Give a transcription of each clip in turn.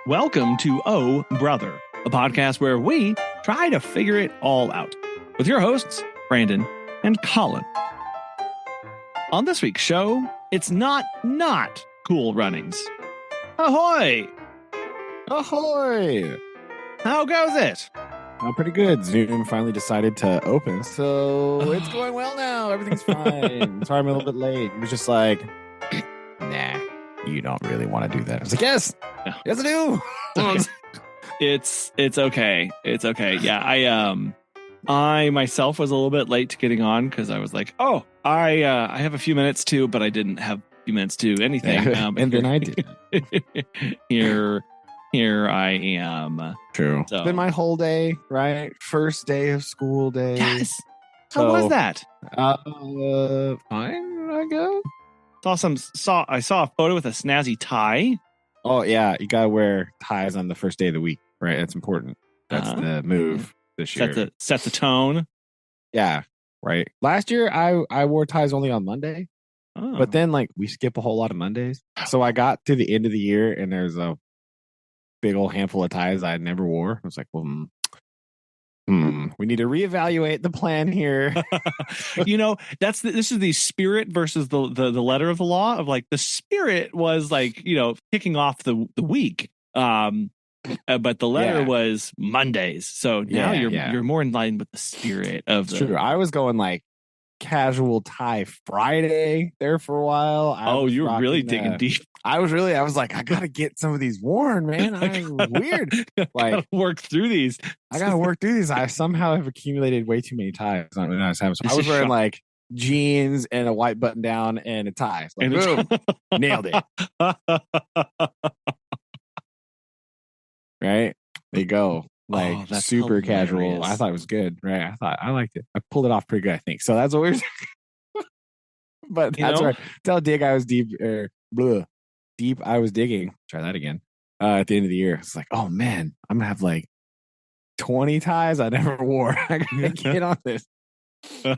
Welcome to Oh Brother, a podcast where we try to figure it all out with your hosts, Brandon and Collin. On this week's show, it's not Cool Runnings. Ahoy! Ahoy! How goes it? Pretty good. Zoom finally decided to open, so it's going well now. Everything's fine. Sorry I'm a little bit late. It was just like, nah, you don't really want to do that. I was like, yes, yes I do. It's okay. It's okay. Yeah, I myself was a little bit late to getting on because I was like, oh, I have a few minutes too, but I didn't have a few minutes to do anything. And then I did. Here I am. True. So. It's been my whole day, right? First day of school day. Yes. How was that? Fine, I guess. I saw a photo with a snazzy tie. Oh yeah, you gotta wear ties on the first day of the week, right? That's important. That's the move this year. Set the tone. Yeah, right. Last year I wore ties only on Monday, but then like we skip a whole lot of Mondays. So I got to the end of the year and there's a big old handful of ties I never wore. I was like, well, we need to reevaluate the plan here. This is the spirit versus the letter of the law of like the spirit was like, kicking off the week. But the letter was Mondays. So now you're more in line with the spirit of the. True. I was going like casual tie Friday there for a while. You were really digging deep. I was like, I gotta get some of these worn, man. I'm weird. Like work through these. I gotta work through these. I somehow have accumulated way too many ties. I was wearing like jeans and a white button down and a tie. Like, boom, nailed it. Right? There you go. Like super hilarious. Casual. I thought it was good. Right? I liked it. I pulled it off pretty good, I think. So that's what we're But that's right. Tell Dig I was deep I was digging. Try that again. At the end of the year. It's like, oh man, I'm gonna have like 20 ties I never wore. I gotta get on this. So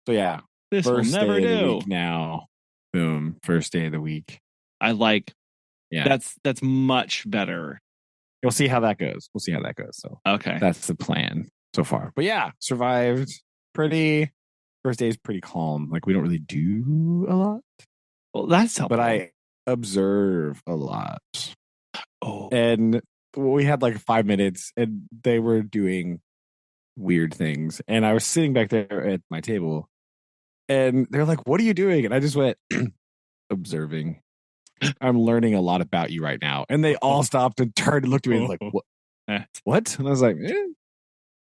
yeah. This first will never day do. Of the week now. Boom. First day of the week. I like that's much better. We'll see how that goes. So okay. That's the plan so far. But yeah, survived. First day is pretty calm. Like we don't really do a lot. Well, that's helpful. But I observe a lot. Oh. And we had like 5 minutes and they were doing weird things. And I was sitting back there at my table and they're like, what are you doing? And I just went, observing. I'm learning a lot about you right now. And they all stopped and turned and looked at me and was like, what? And I was like,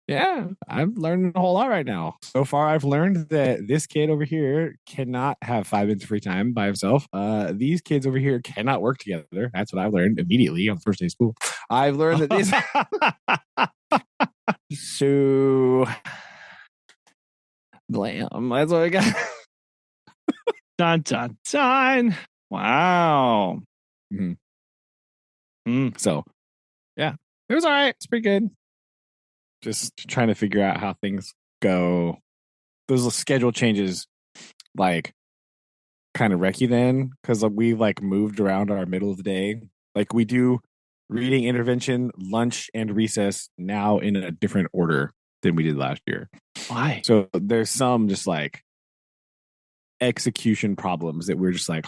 yeah, I'm learning a whole lot right now. So far, I've learned that this kid over here cannot have 5 minutes of free time by himself. These kids over here cannot work together. That's what I've learned immediately on the first day of school. I've learned that this. So, blam. That's what I got. Dun, dun, dun. Wow. So, yeah, it was all right. It's pretty good. Just trying to figure out how things go. Those schedule changes, like, kind of wreck you then because we like moved around our middle of the day. Like we do reading intervention, lunch, and recess now in a different order than we did last year. Why? So there's some just like execution problems that we're just like,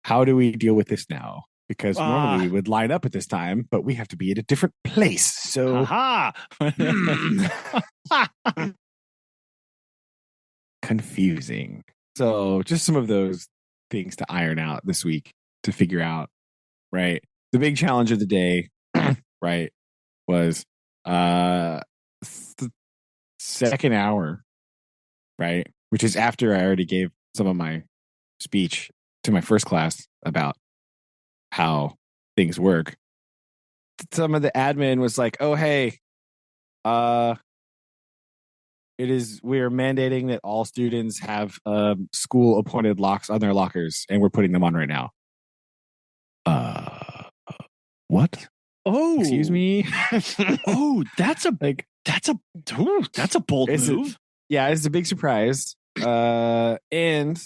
how do we deal with this now? Because normally we would line up at this time, but we have to be at a different place. So confusing. So just some of those things to iron out this week to figure out, right? The big challenge of the day, right, was the second hour, right? Which is after I already gave some of my speech to my first class about how things work. Some of the admin was like, oh, hey, we are mandating that all students have school appointed locks on their lockers and we're putting them on right now. What? Oh, excuse me. That's a bold move. It's a big surprise. And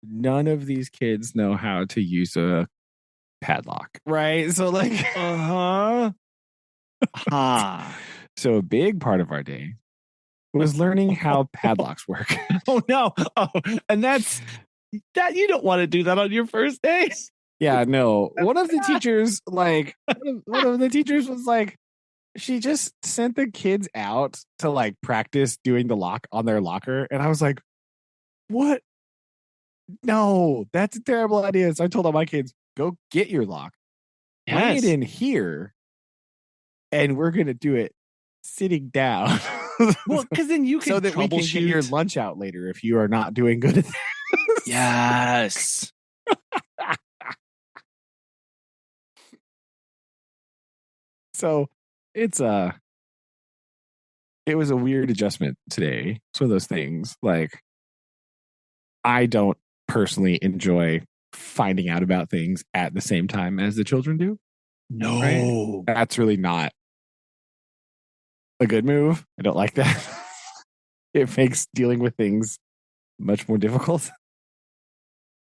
none of these kids know how to use a padlock, right? So like, Uh-huh. Ha. So a big part of our day was learning how padlocks work. Oh no. Oh, and that you don't want to do that on your first day. Yeah, no. One of the teachers, like, one of the teachers was like, she just sent the kids out to like practice doing the lock on their locker. And I was like, what? No, that's a terrible idea. So I told all my kids, go get your lock, bring it in here, and we're going to do it sitting down. Well, because then you can so that we can get your lunch out later if you are not doing good at this. Yes. So it was a weird adjustment today. It's one of those things. Like, I don't personally enjoy finding out about things at the same time as the children do. No. Right? That's really not a good move. I don't like that. It makes dealing with things much more difficult.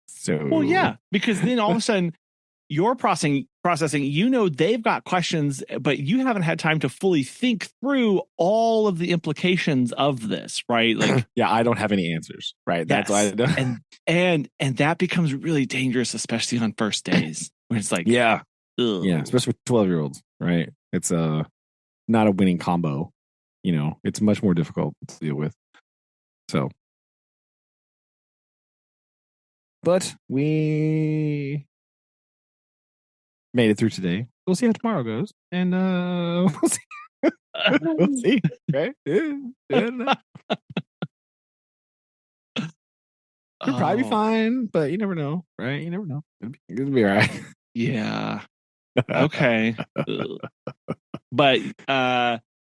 So, well, yeah, because then all of a sudden you're processing, they've got questions, but you haven't had time to fully think through all of the implications of this, right? Like, yeah, I don't have any answers, right? That's why I don't. And that becomes really dangerous, especially on first days when it's like, yeah, ugh. Yeah, especially with 12-year-olds, right? It's not a winning combo. It's much more difficult to deal with. So, but we made it through today. We'll see how tomorrow goes, and we'll see. We'll see, right? It'll probably be fine, but you never know, right? You never know. It'll be all right. Yeah. Okay. But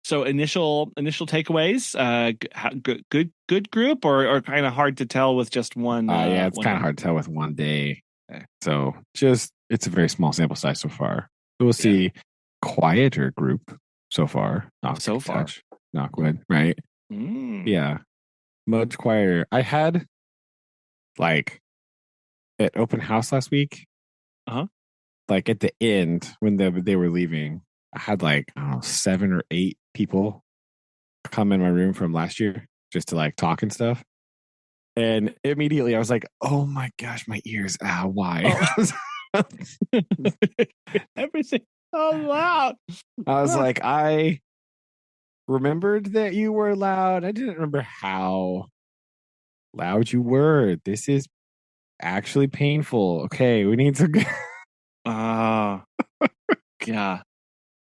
so initial takeaways, good group, or kind of hard to tell with just one. Yeah, it's kind of hard to tell with one day. Okay. So it's a very small sample size so far. We'll see quieter group so far. Knock wood, right? Yeah, much quieter. I had like at open house last week. Like at the end when they were leaving, I had like 7 or 8 people come in my room from last year just to like talk and stuff. And immediately I was like, oh my gosh, my ears. Why? Oh. Everything so loud. I was like, I remembered that you were loud. I didn't remember how loud you were. This is actually painful. Okay, we need to yeah.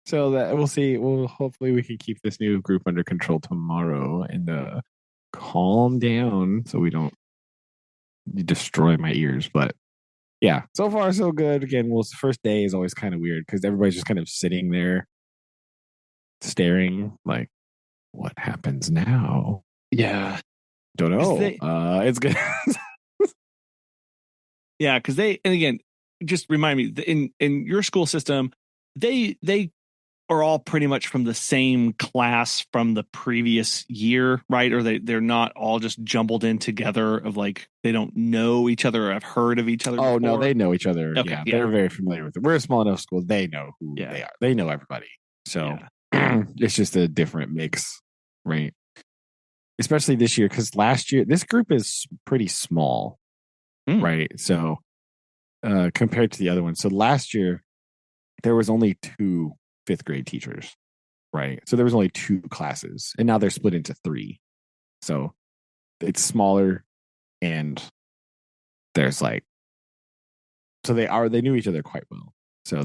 So that we'll see. Hopefully we can keep this new group under control tomorrow and calm down so we don't destroy my ears. But yeah, so far so good. Again, first day is always kind of weird because everybody's just kind of sitting there staring like, what happens now? Yeah. Don't know. It's good. Yeah, because and again, just remind me, in your school system, they are all pretty much from the same class from the previous year, right? Or they're not all just jumbled in together of like they don't know each other or have heard of each other. Oh, no, they know each other. Okay, yeah, they're very familiar with it. We're a small enough school. They know who they are. They know everybody. So it's just a different mix, right? Especially this year, because last year, this group is pretty small, right? So compared to the other one. So last year, there was only 2 5th grade teachers, right? So there was only 2 classes, and now they're split into 3. So it's smaller, and there's like, so they knew each other quite well. So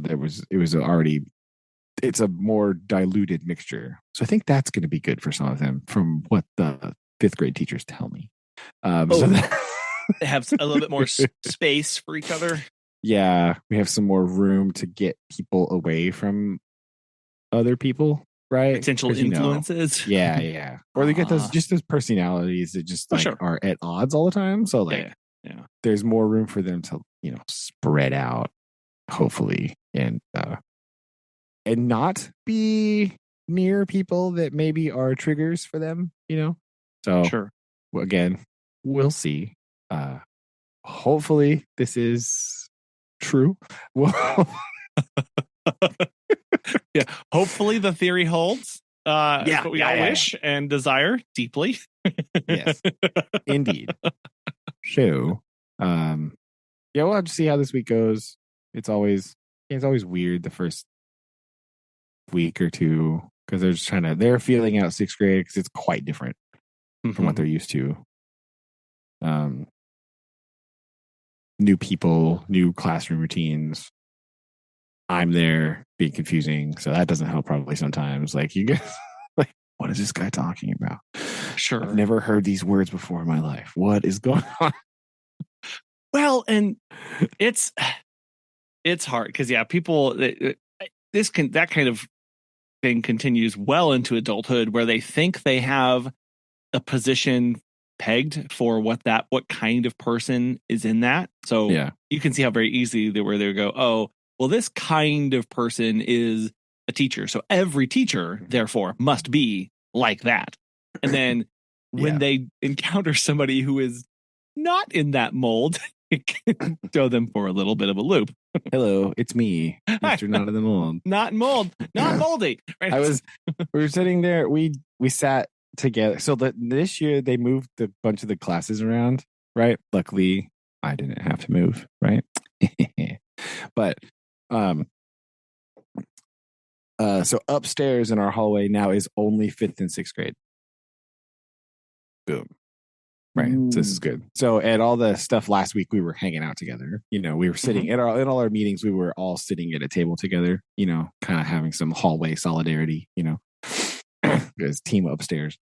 it's a more diluted mixture. So I think that's going to be good for some of them, from what the 5th grade teachers tell me. So they have a little bit more space for each other. Yeah, we have some more room to get people away from other people, right? Potential influences. Yeah. Or they get those personalities that just are at odds all the time. So there's more room for them to spread out, hopefully, and not be near people that maybe are triggers for them. So again, we'll see. Hopefully this is True. Well, yeah. Hopefully the theory holds. That's what we all wish and desire deeply. Yes, indeed. So, we'll have to see how this week goes. It's always weird the first week or two because they're feeling out sixth grade because it's quite different from what they're used to. New people, new classroom routines. I'm there being confusing, so that doesn't help probably sometimes. Like you guys, like, what is this guy talking about? Sure, I've never heard these words before in my life. What is going on? Well, and it's hard because people that kind of thing continues well into adulthood where they think they have a position pegged for what kind of person is in that. So you can see how very easy they go, oh, well, this kind of person is a teacher. So every teacher, therefore, must be like that. And then when they encounter somebody who is not in that mold, it can throw them for a little bit of a loop. Hello, it's me, Mr. Not in the Mold. Not moldy. Right? We were sitting there. We sat together. So this year they moved a bunch of the classes around, right? Luckily, I didn't have to move, right? But so upstairs in our hallway now is only 5th and 6th grade. Boom. Right. So this is good. So at all the stuff last week, we were hanging out together. We were sitting in all our meetings. We were all sitting at a table together, kind of having some hallway solidarity, because team upstairs.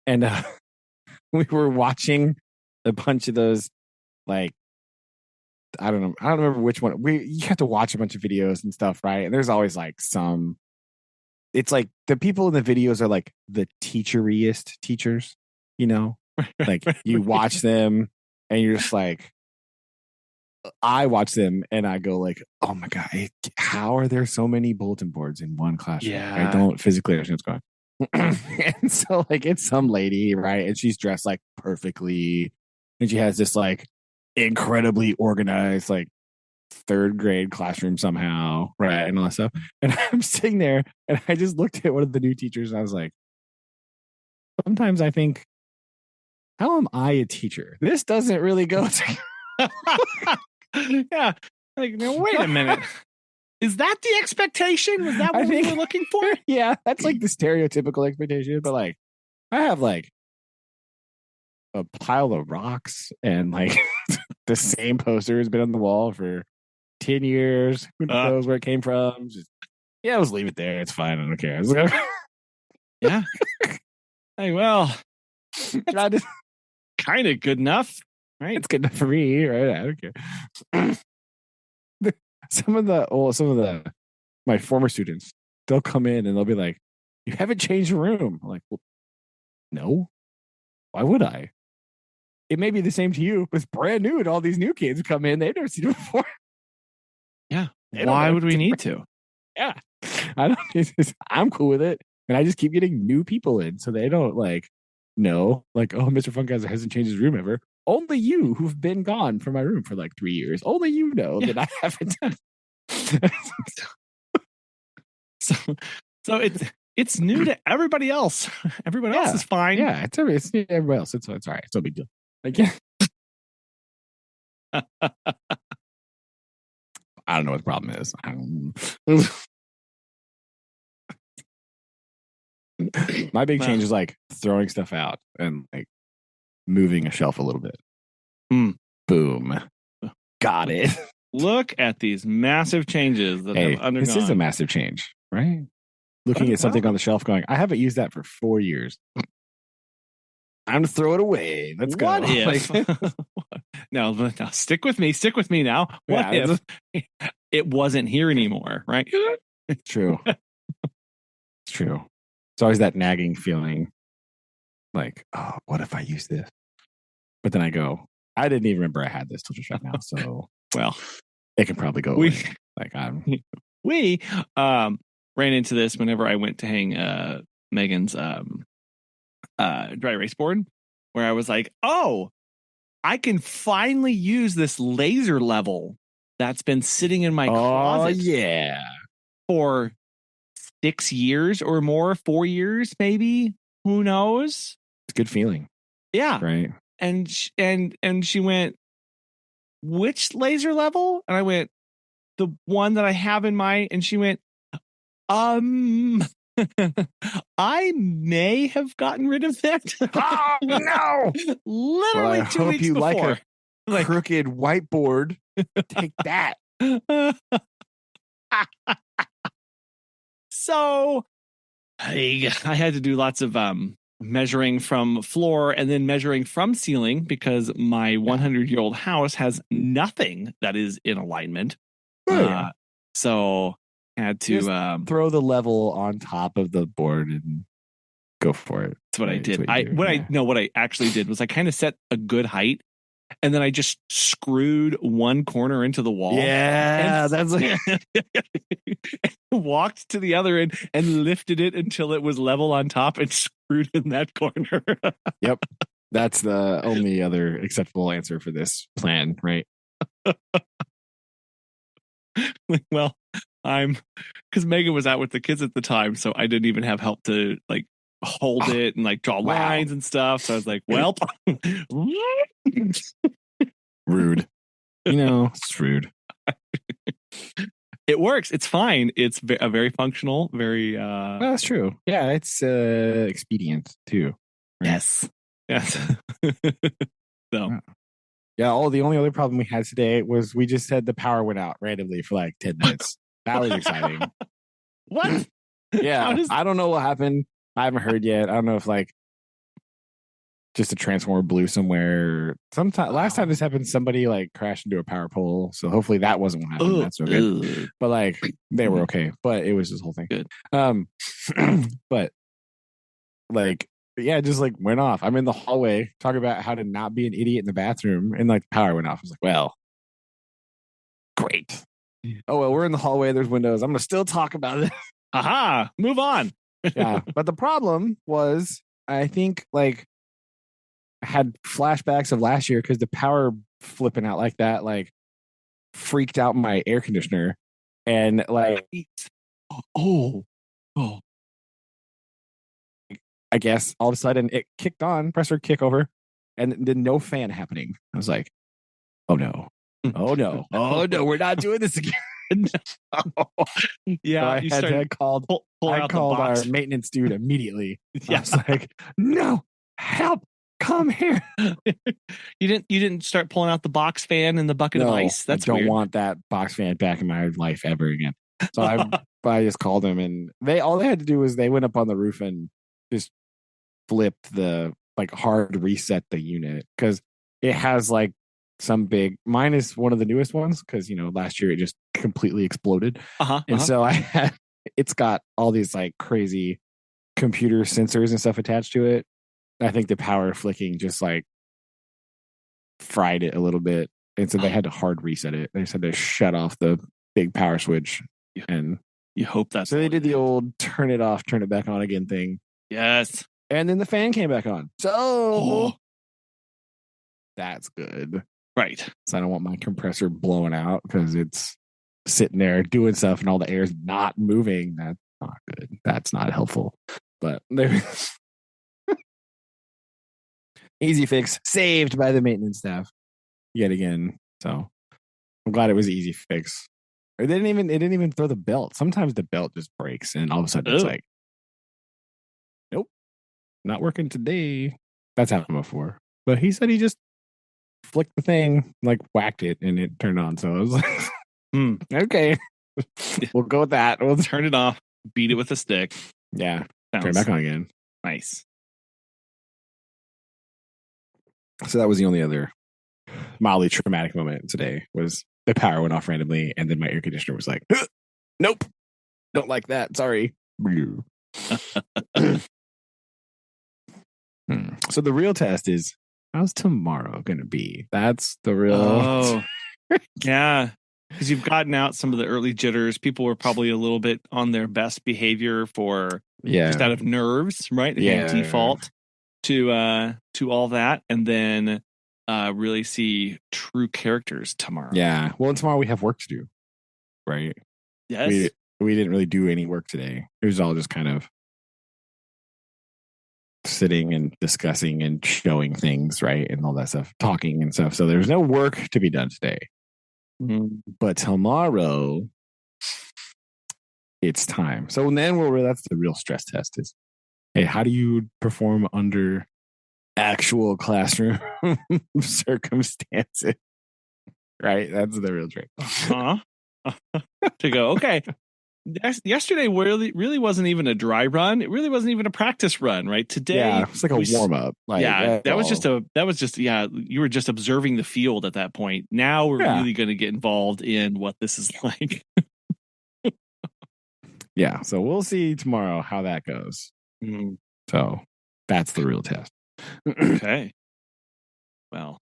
And we were watching a bunch of those, like, I don't remember which one. You have to watch a bunch of videos and stuff, right? And there's always like it's like the people in the videos are like the teacheriest teachers, like you watch them and you're just like, I watch them and I go like, oh my God, how are there so many bulletin boards in one classroom? Yeah. I don't physically understand what's going on. And so like it's some lady, right? And she's dressed like perfectly. And she has this like incredibly organized, like 3rd grade classroom somehow, right? And all that stuff. And I'm sitting there and I just looked at one of the new teachers and I was like, sometimes I think, how am I a teacher? This doesn't really go to. Yeah. Like, no, wait a minute. Is that the expectation? Was that what we were looking for? Yeah, that's like the stereotypical expectation. But like, I have like a pile of rocks and like the same poster has been on the wall for 10 years. Who knows where it came from? Let's leave it there. It's fine. I don't care. Yeah. Hey, well, that's kind of good enough, right? It's good enough for me, right? I don't care. Some of my former students, they'll come in and they'll be like, "You haven't changed the room." I'm like, well, no. Why would I? It may be the same to you, but it's brand new, and all these new kids come in. They've never seen it before. Yeah. Why would we need to? Yeah. I'm cool with it. And I just keep getting new people in so they don't like know, like, oh, Mr. Funkhauser hasn't changed his room ever. Only you who've been gone from my room for like 3 years. Only you know that I haven't done. So it's new to everybody else. Everybody else is fine. Yeah, it's new to everybody else. It's all right. It's no big deal. Like, yeah. I don't know what the problem is. My big change is like throwing stuff out and like moving a shelf a little bit. Boom. Got it. Look at these massive changes that have undergone. This is a massive change, right? Looking at something on the shelf going, I haven't used that for 4 years. I'm to throw it away. Let's go. What if? No, stick with me. Stick with me now. What if it wasn't here anymore, right? True. It's true. It's always that nagging feeling like, oh, what if I use this? But then I go, I didn't even remember I had this till just right now. So, well, it can probably go away. Like we ran into this whenever I went to hang Megan's dry erase board, where I was like, oh, I can finally use this laser level that's been sitting in my Oh, closet yeah. for 6 years or more, 4 years, maybe. Who knows? It's a good feeling. Yeah. Right. And she went, which laser level? And I went, the one that I have in my, and she went, I may have gotten rid of that. Oh, no. Literally well, 2 weeks before. Like crooked whiteboard. Take that. So I had to do lots of measuring from floor and then measuring from ceiling because my 100-year-old house has nothing that is in alignment. So I had to just throw the level on top of the board and go for it. That's what I did. What I actually did was I kind of set a good height, and then I just screwed one corner into the wall. Yeah, that's like walked to the other end and lifted it until it was level on top and screwed in that corner. Yep. That's the only other acceptable answer for this plan, right? Well, because Megan was out with the kids at the time, so I didn't even have help to like hold it and like draw lines and stuff. So I was like, well, rude. It's rude. It works. It's fine. It's a very functional, very well, that's true. Yeah, it's expedient too. Right? Yes. So yeah, the only other problem we had today was we just had the power went out randomly for like 10 minutes. That was exciting. What? Yeah. I don't know what happened. I haven't heard yet. I don't know if like just a transformer blew somewhere. Last time this happened, somebody like crashed into a power pole. So hopefully that wasn't what happened. That's no good. But like they were okay. But it was this whole thing. Good. But like yeah, just like went off. I'm in the hallway talking about how to not be an idiot in the bathroom, and like the power went off. I was like, well, great. Oh well, we're in the hallway. There's windows. I'm gonna still talk about it. Aha! Move on. Yeah, but the problem was, I think like I had flashbacks of last year because the power flipping out like that, like freaked out my air conditioner, and like oh. I guess all of a sudden it kicked on, pressure kick over, and then no fan happening. I was like, oh no. Oh no. Oh no, we're not doing this again. Yeah, so I called our maintenance dude immediately. Yeah. I was like, no, help, come here. You didn't start pulling out the box fan and the bucket of ice. That's I don't want that box fan back in my life ever again. So I just called them, and all they had to do was they went up on the roof and just flipped the like hard reset the unit because it has like some big, mine is one of the newest ones because last year it just completely exploded. So it's got all these like crazy computer sensors and stuff attached to it. I think the power flicking just like fried it a little bit, and so they had to hard reset it. They said they shut off the big power switch, and you hope that's so they did the old turn it off, turn it back on again thing. Yes. And then the fan came back on. So that's good. Right. So I don't want my compressor blowing out because it's sitting there doing stuff and all the air's not moving. That's not good. That's not helpful. But easy fix saved by the maintenance staff yet again. So I'm glad it was an easy fix. It didn't even throw the belt. Sometimes the belt just breaks and all of a sudden it's like, nope, not working today. That's happened before. But he said he just flicked the thing, like whacked it, and it turned on. So I was like, okay, we'll go with that. We'll turn it off, beat it with a stick. Yeah, turn it back on again. Nice. So that was the only other mildly traumatic moment today was the power went off randomly, and then my air conditioner was like, nope, don't like that. Sorry. So the real test is, how's tomorrow going to be? That's the real. Oh, yeah. Because you've gotten out some of the early jitters. People were probably a little bit on their best behavior for just out of nerves, right? Default to all that. And then really see true characters tomorrow. Yeah. Well, and tomorrow we have work to do, right? Yes. We didn't really do any work today. It was all just kind of sitting and discussing and showing things, right? And all that stuff, talking and stuff. So there's no work to be done today. Mm-hmm. But tomorrow, it's time. So then that's the real stress test is, hey, how do you perform under actual classroom circumstances? Right? That's the real trick. To go, okay. Yesterday really wasn't even a dry run. It really wasn't even a practice run, right? Today, it's like a warm up. Like, that was just you were just observing the field at that point. Now we're really going to get involved in what this is like. Yeah, so we'll see tomorrow how that goes. Mm. So that's the real test. Okay. Well,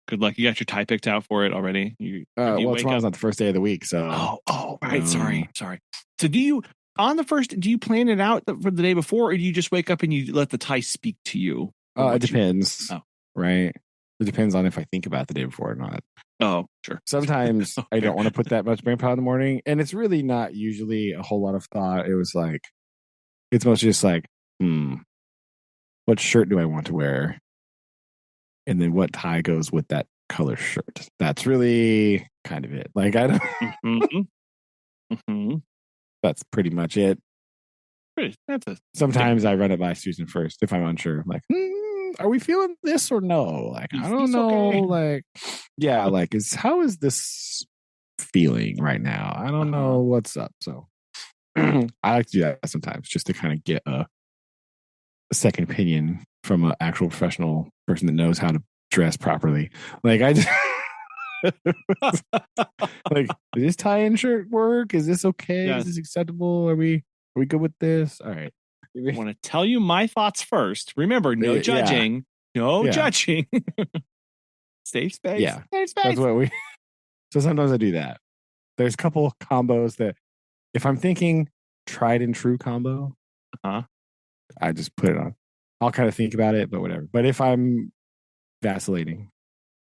good luck. You got your tie picked out for it already. Tomorrow's not the first day of the week, so. Right. Sorry. So do you plan it out for the day before, or do you just wake up and you let the tie speak to you? It depends. Right. It depends on if I think about the day before or not. Oh, sure. Sometimes I don't want to put that much brain power in the morning, and it's really not usually a whole lot of thought. It's mostly just like, what shirt do I want to wear? And then what tie goes with that color shirt? That's really kind of it. Like, I don't. Mm-hmm. That's pretty much it. Sometimes I run it by Susan first if I'm unsure. I'm like, are we feeling this or no? Like, I don't know. Okay. Like, yeah, like, how is this feeling right now? I don't know what's up. So I like to do that sometimes just to kind of get a second opinion from an actual professional person that knows how to dress properly. Like, I just. Like, does this tie-in shirt work? Is this okay? Yes. Is this acceptable? Are we good with this? All right. I want to tell you my thoughts first. Remember, no judging. No judging. Safe space. Yeah. Safe space. That's what so sometimes I do that. There's a couple combos that if I'm thinking tried and true combo, I just put it on. I'll kind of think about it, but whatever. But if I'm vacillating,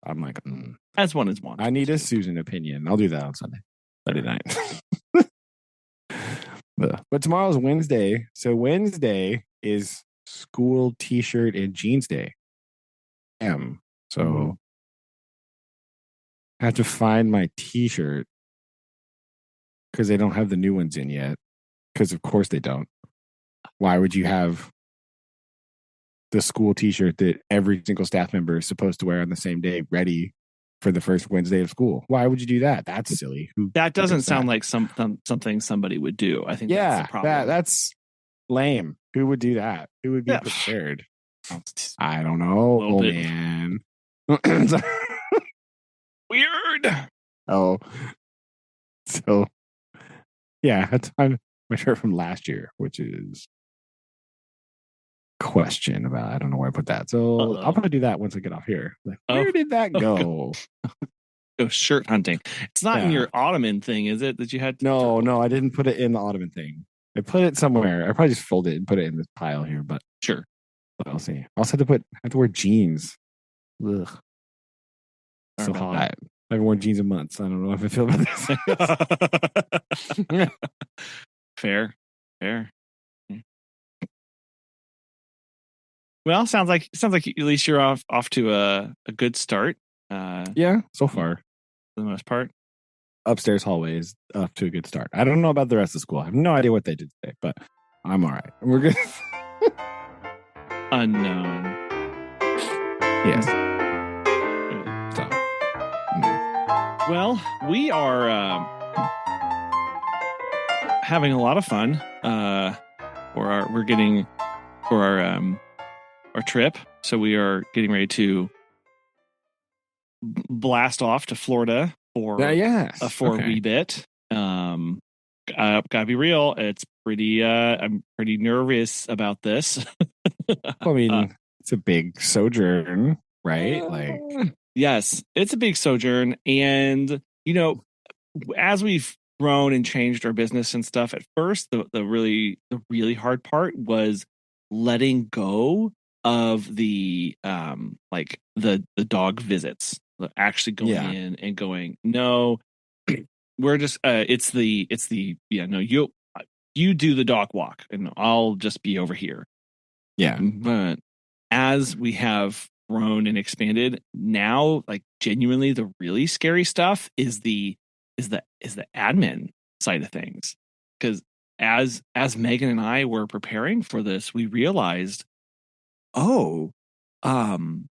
I'm like, as one is one. I need a Susan opinion. I'll do that on Sunday night. But tomorrow's Wednesday. So Wednesday is school t-shirt and jeans day. So I have to find my t-shirt because they don't have the new ones in yet. Because of course they don't. Why would you have the school t-shirt that every single staff member is supposed to wear on the same day ready for the first Wednesday of school? Why would you do that? That's silly. That doesn't sound like something somebody would do. I think that's the problem. That's lame. Who would do that? Who would be prepared? I don't know, man. Weird. Oh. So, yeah, that's my shirt from last year, which is question about. I don't know where I put that. So I'll probably do that once I get off here. Like, where did that go? Go shirt hunting. It's not in your Ottoman thing, is it? That you had? No, I didn't put it in the Ottoman thing. I put it somewhere. I probably just fold it and put it in this pile here. But sure. But I'll see. I also have to wear jeans. Ugh. So hot. I haven't worn jeans in months. I don't know if I feel about this. Fair. Well, sounds like at least you're off to a good start. So far, for the most part. Upstairs hallway is off to a good start. I don't know about the rest of school. I have no idea what they did today, but I'm all right. We're good. Unknown. Yes. So. Well, we are having a lot of fun. For our trip. So we are getting ready to blast off to Florida for a wee bit. Gotta be real. It's pretty. I'm pretty nervous about this. I mean, it's a big sojourn, right? Like, yes, it's a big sojourn, and as we've grown and changed our business and stuff, at first the really hard part was letting go of the like the dog visits, actually going in and going, no, we're just it's the yeah, no, you do the dog walk and I'll just be over here. Yeah. But as we have grown and expanded, now like genuinely the really scary stuff is the admin side of things. Because as Megan and I were preparing for this, we realized, oh, um,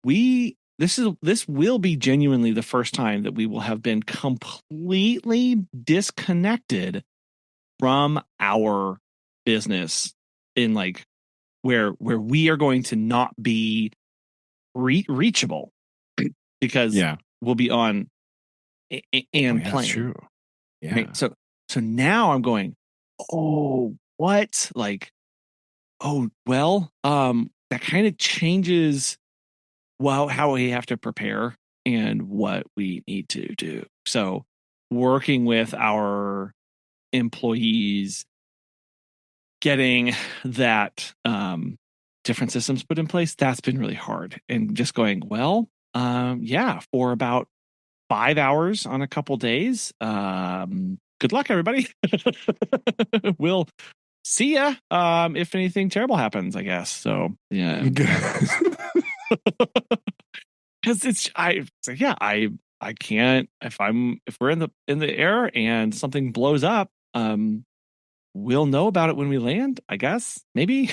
this will be genuinely the first time that we will have been completely disconnected from our business in like where we are going to not be reachable because we'll be on and That's playing. true. Yeah. Right? So now I'm going, oh, what? Like, oh, well, that kind of changes how we have to prepare and what we need to do. So working with our employees, getting that different systems put in place, that's been really hard. And just going, well, yeah, for about 5 hours on a couple days. Good luck, everybody. We'll see ya. If anything terrible happens, I guess. So yeah. Because I can't if we're in the air and something blows up, we'll know about it when we land, I guess. Maybe.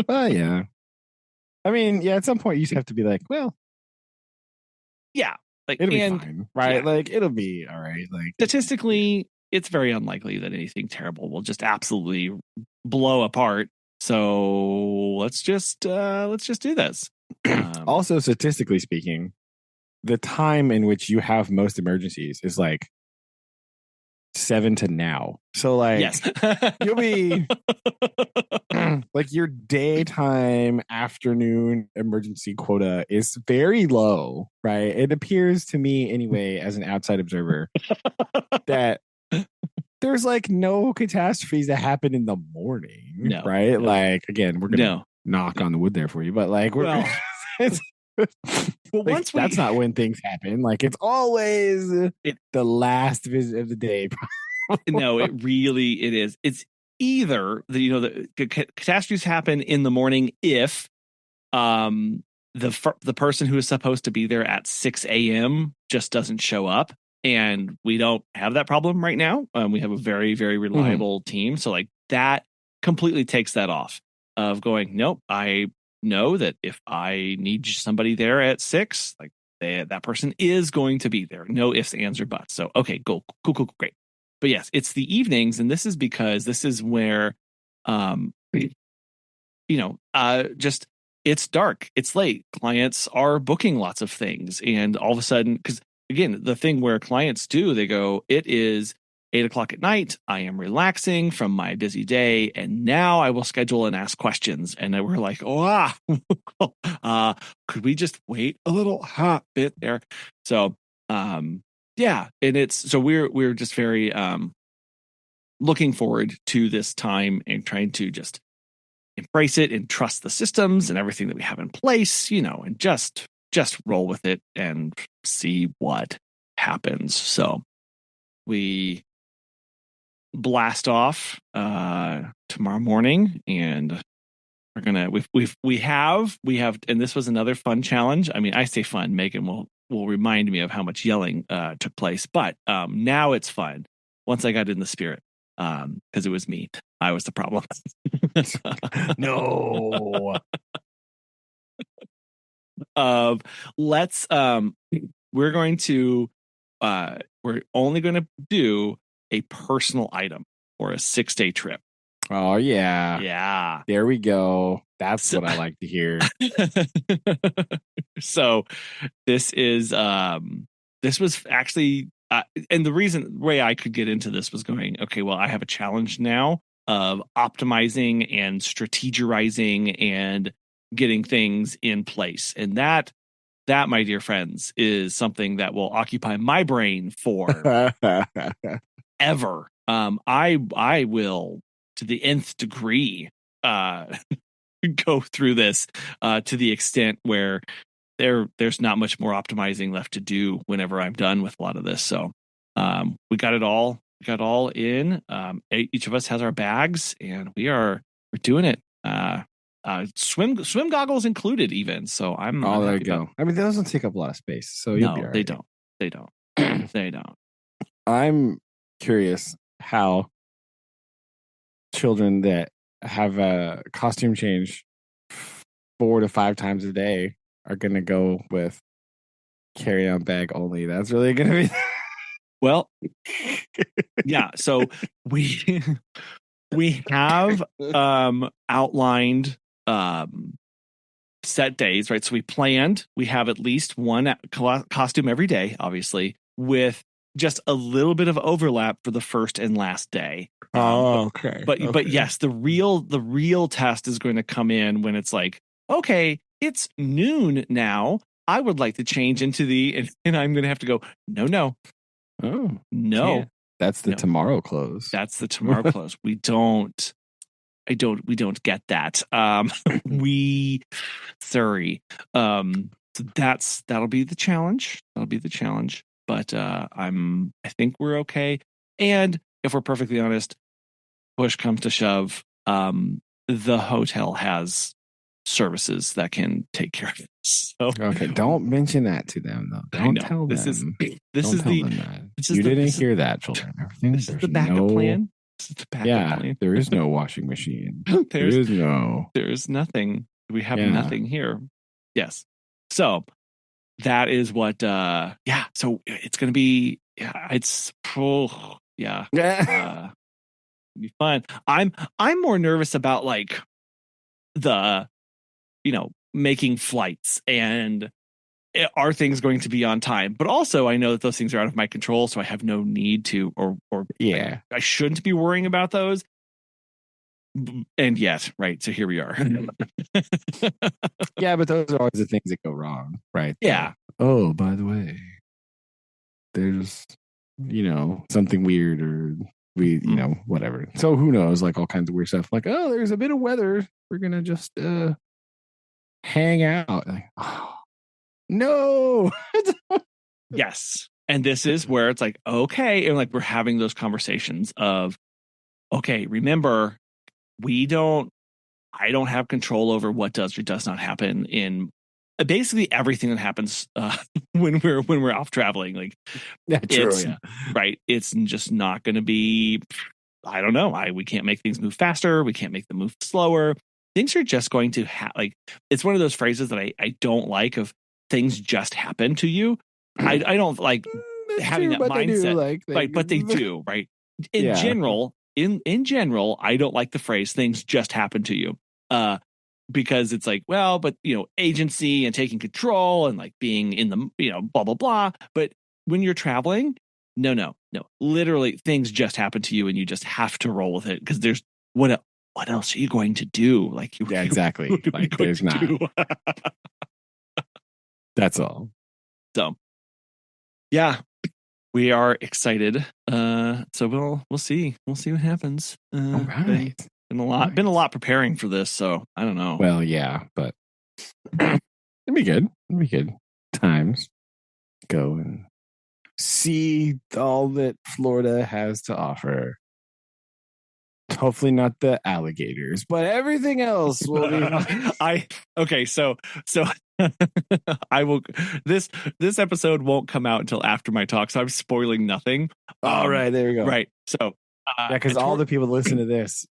Yeah. I mean, yeah, at some point you just have to be like, well, yeah, like it'll be fine, right? Yeah. Like it'll be all right. Like statistically, it's very unlikely that anything terrible will just absolutely blow apart. So let's just do this. Also, statistically speaking, the time in which you have most emergencies is like 7 to now. So like yes. you'll be like your daytime afternoon emergency quota is very low, right? It appears to me anyway, as an outside observer, that there's like no catastrophes that happen in the morning, right? No. Like again, we're gonna knock on the wood there for you, but like we're like, that's not when things happen. Like it's always the last visit of the day. No, it is. It's either the catastrophes happen in the morning if the person who is supposed to be there at 6 a.m. just doesn't show up, and we don't have that problem right now. We have a very, very reliable team, so like that completely takes that off of going, nope, I know that if I need somebody there at 6, like that person is going to be there. No ifs, ands, or buts. So okay, cool, great. But yes, it's the evenings, and this is because this is where just it's dark, it's late, clients are booking lots of things, and all of a sudden, because again, the thing where clients do, they go, it is 8 o'clock at night, I am relaxing from my busy day, and now I will schedule and ask questions. And we're like, could we just wait a little bit there? So yeah, and it's so we're just very looking forward to this time and trying to just embrace it and trust the systems and everything that we have in place, and just roll with it and see what happens. So we blast off tomorrow morning, and we're gonna we have and this was another fun challenge. I mean, I say fun, Megan will remind me of how much yelling took place, but now it's fun once I got in the spirit, because it was me. I was the problem. No. Let's we're going to we're only going to do a personal item for a 6-day trip. Oh yeah. There we go. That's what I like to hear. So this was actually and the way I could get into this was going, okay, well, I have a challenge now of optimizing and strategizing and getting things in place. And that, my dear friends, is something that will occupy my brain for ever. I will, to the nth degree, go through this to the extent where there's not much more optimizing left to do whenever I'm done with a lot of this. So we got it all. We got all in. Each of us has our bags, and we're doing it. Swim goggles included, even. So I'm there you happy go. I mean, that doesn't take up a lot of space, so you'll be all right. They don't. They don't. They don't. I'm curious how children that have a costume change 4 to 5 times a day are going to go with carry-on bag only. That's really going to be well. Yeah. So we have outlined set days, right? So we have at least one costume every day, obviously, with just a little bit of overlap for the first and last day. Okay. But yes, the real test is going to come in when it's like, okay, it's noon now. I would like to change into and I'm going to have to go, no. Oh, no. Can't. That's the tomorrow clothes. That's the tomorrow clothes. We don't get that. Sorry. So that'll be the challenge. But I think we're okay. And if we're perfectly honest, push comes to shove, the hotel has services that can take care of it. So okay, don't mention that to them though. Don't tell them. This is you didn't hear that, children. Everything. This is the backup plan. This is the backup plan. There is no washing machine. There's nothing. We have nothing here. Yes. So that is what so it's gonna be it's be fun. I'm more nervous about like the making flights and are things going to be on time, but also I know that those things are out of my control, so I have no need to or I shouldn't be worrying about those. And yet, right, so here we are. Yeah, but those are always the things that go wrong, right? Yeah. Oh, by the way, there's something weird, or we whatever. So who knows, like all kinds of weird stuff, like, oh, there's a bit of weather, we're gonna just hang out, like, oh no. Yes. And this is where it's like, okay, and like we're having those conversations of, okay, remember, I don't have control over what does or does not happen in basically everything that happens when we're off traveling. Like, right. It's just not going to be, I don't know. We can't make things move faster. We can't make them move slower. Things are just going to like, it's one of those phrases that I don't like, of things just happen to you. I don't like having that mindset, but they do, right? In general, in general, I don't like the phrase "things just happen to you," because it's like, well, but agency and taking control and like being in the blah blah blah. But when you're traveling, no, literally, things just happen to you, and you just have to roll with it, because there's what else are you going to do? Like, exactly. Like, there's not. That's all. So, yeah. We are excited. So we'll see. We'll see what happens. All right. Been a lot preparing for this, so I don't know. Well, yeah, but it'd be good. It'd be good times. Go and see all that Florida has to offer. Hopefully not the alligators, but everything else will be fine. So I will. This episode won't come out until after my talk, so I'm spoiling nothing. All right, there we go. Right. So because all the people that listen to this,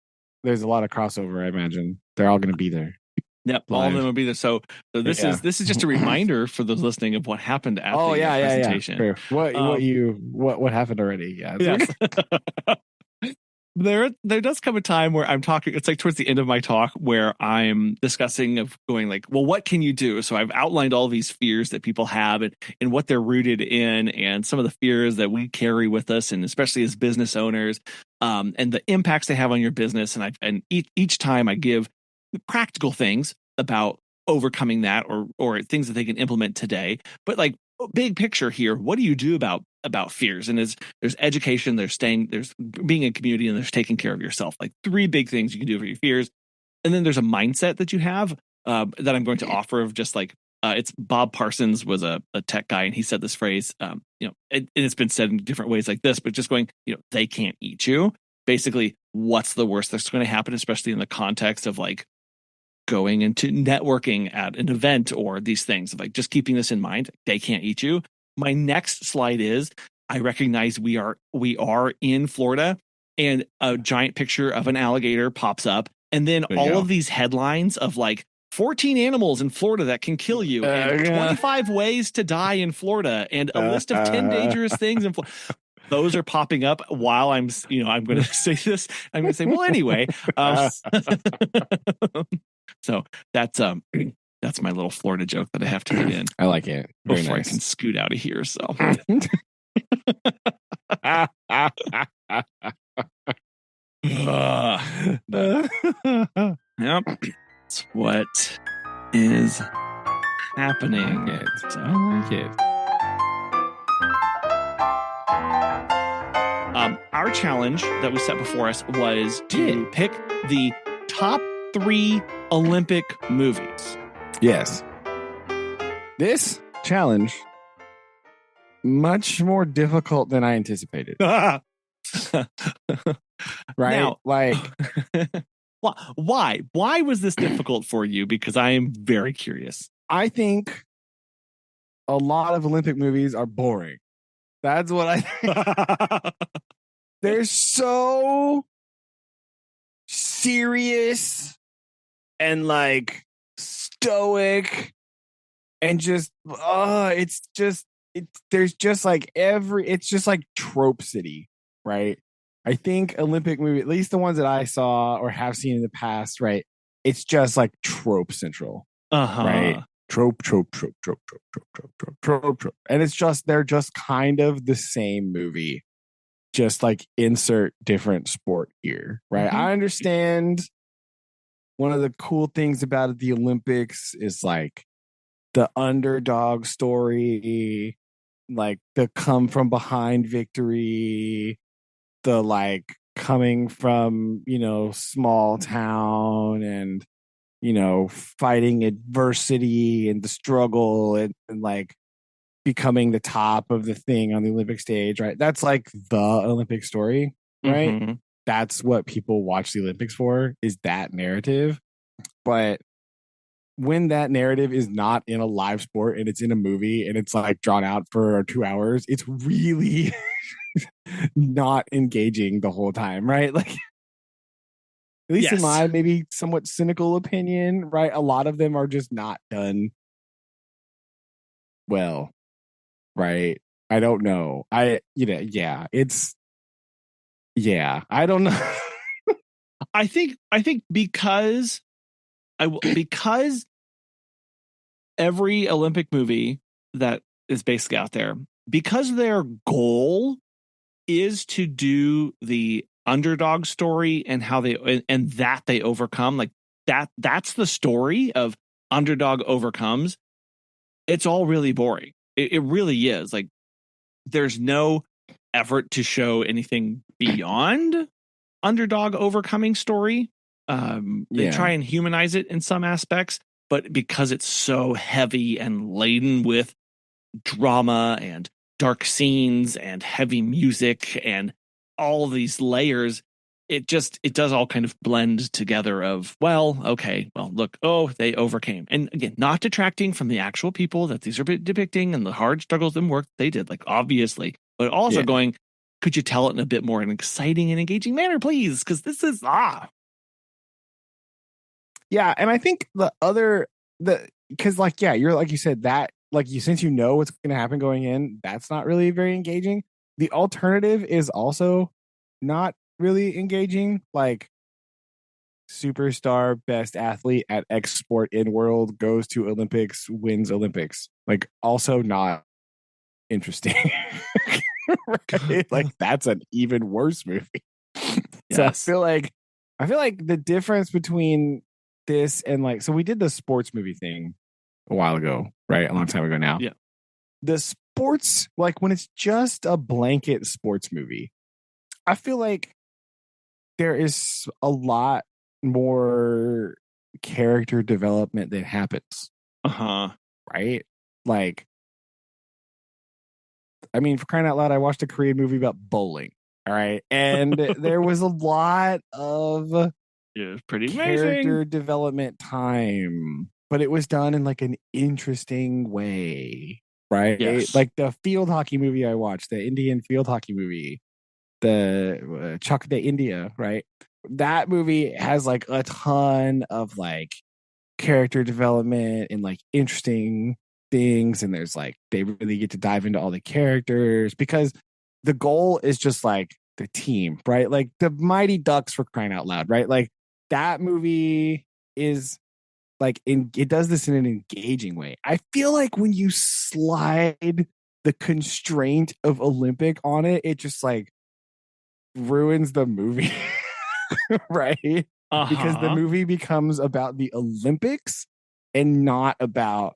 there's a lot of crossover. I imagine they're all going to be there. Yep, all of them will be there. So this is just a reminder for those listening of what happened at the presentation. Yeah. What happened already? Yeah. Yes. There does come a time where I'm talking, it's like towards the end of my talk, where I'm discussing of going like, well, what can you do? So I've outlined all these fears that people have, and what they're rooted in, and some of the fears that we carry with us, and especially as business owners, and the impacts they have on your business. And each time I give practical things about overcoming that, or things that they can implement today. But like, big picture here, what do you do about fears? And there's education, there's being in community, and there's taking care of yourself. Like 3 big things you can do for your fears. and then there's a mindset that you have that I'm going to offer of just like it's Bob Parsons was a tech guy, and he said this phrase, and it's been said in different ways like this, but just going, they can't eat you. Basically, what's the worst that's going to happen, especially in the context of like going into networking at an event or these things, like just keeping this in mind, they can't eat you. My next slide is I recognize we are in Florida, and a giant picture of an alligator pops up, and then all of these headlines of like 14 animals in Florida that can kill you, and 25 ways to die in Florida, and a list of 10 dangerous things in Florida. Those are popping up while I'm going to say this. I'm going to say, well, anyway. So that's my little Florida joke that I have to get in. I like it. Very before nice. I can scoot out of here. So. Yep. That's what is happening. I like it. Our challenge that was set before us was to pick the top 3 Olympic movies. Yes. This challenge much more difficult than I anticipated. Right? Now, like why? Why was this difficult for you? Because I am very curious. I think a lot of Olympic movies are boring. That's what I think. They're so serious and like stoic and just there's just like it's just like trope city, right? I think Olympic movie, at least the ones that I saw or have seen in the past, right? It's just like trope central. Right? Trope. And it's just they're just kind of the same movie. Just like insert different sport here, right? Mm-hmm. I understand one of the cool things about the Olympics is like the underdog story, like the come from behind victory, the like coming from, small town and, fighting adversity and the struggle and like becoming the top of the thing on the Olympic stage, right? That's like the Olympic story, right? Mm-hmm. That's what people watch the Olympics for, is that narrative. But when that narrative is not in a live sport and it's in a movie and it's like drawn out for 2 hours, it's really not engaging the whole time, right? Like, at least in my maybe somewhat cynical opinion, right? A lot of them are just not done well. Right. I don't know. I don't know. I think because every Olympic movie that is basically out there, because their goal is to do the underdog story and how they overcome, like that's the story of underdog overcomes. It's all really boring. It really is. Like, there's no effort to show anything beyond underdog overcoming story. They try and humanize it in some aspects, but because it's so heavy and laden with drama and dark scenes and heavy music and all of these layers, it does all kind of blend together of, look, they overcame. And again, not detracting from the actual people that these are depicting and the hard struggles and work they did, like, obviously, but also going, could you tell it in a bit more an exciting and engaging manner, please? Because this is Yeah, and I think because you're like you said that since you know what's going to happen going in, that's not really very engaging. The alternative is also not really engaging. Like, superstar best athlete at X sport in world goes to Olympics, wins Olympics. Like, also not interesting. Right? Like, that's an even worse movie. So I feel like the difference between this and so we did the sports movie thing a while ago, right? A long time ago now. Yeah. The sports, like when it's just a blanket sports movie, I feel like there is a lot more character development that happens, Uh-huh. right? Like, I mean, for crying out loud, I watched a Korean movie about bowling. All right. And there was a lot of Yeah, it's pretty amazing. character development time, but it was done in like an interesting way, right? Yes. Like the field hockey movie I watched, the Indian field hockey movie, the Chak de India, right? That movie has like a ton of like character development and like interesting things, and there's like they really get to dive into all the characters because the goal is just like the team, right? Like the Mighty Ducks, for crying out loud, right? Like that movie is like it does this in an engaging way. I feel like when you slide the constraint of Olympic on it, it just like ruins the movie. Right? Because the Uh-huh. movie becomes about the Olympics and not about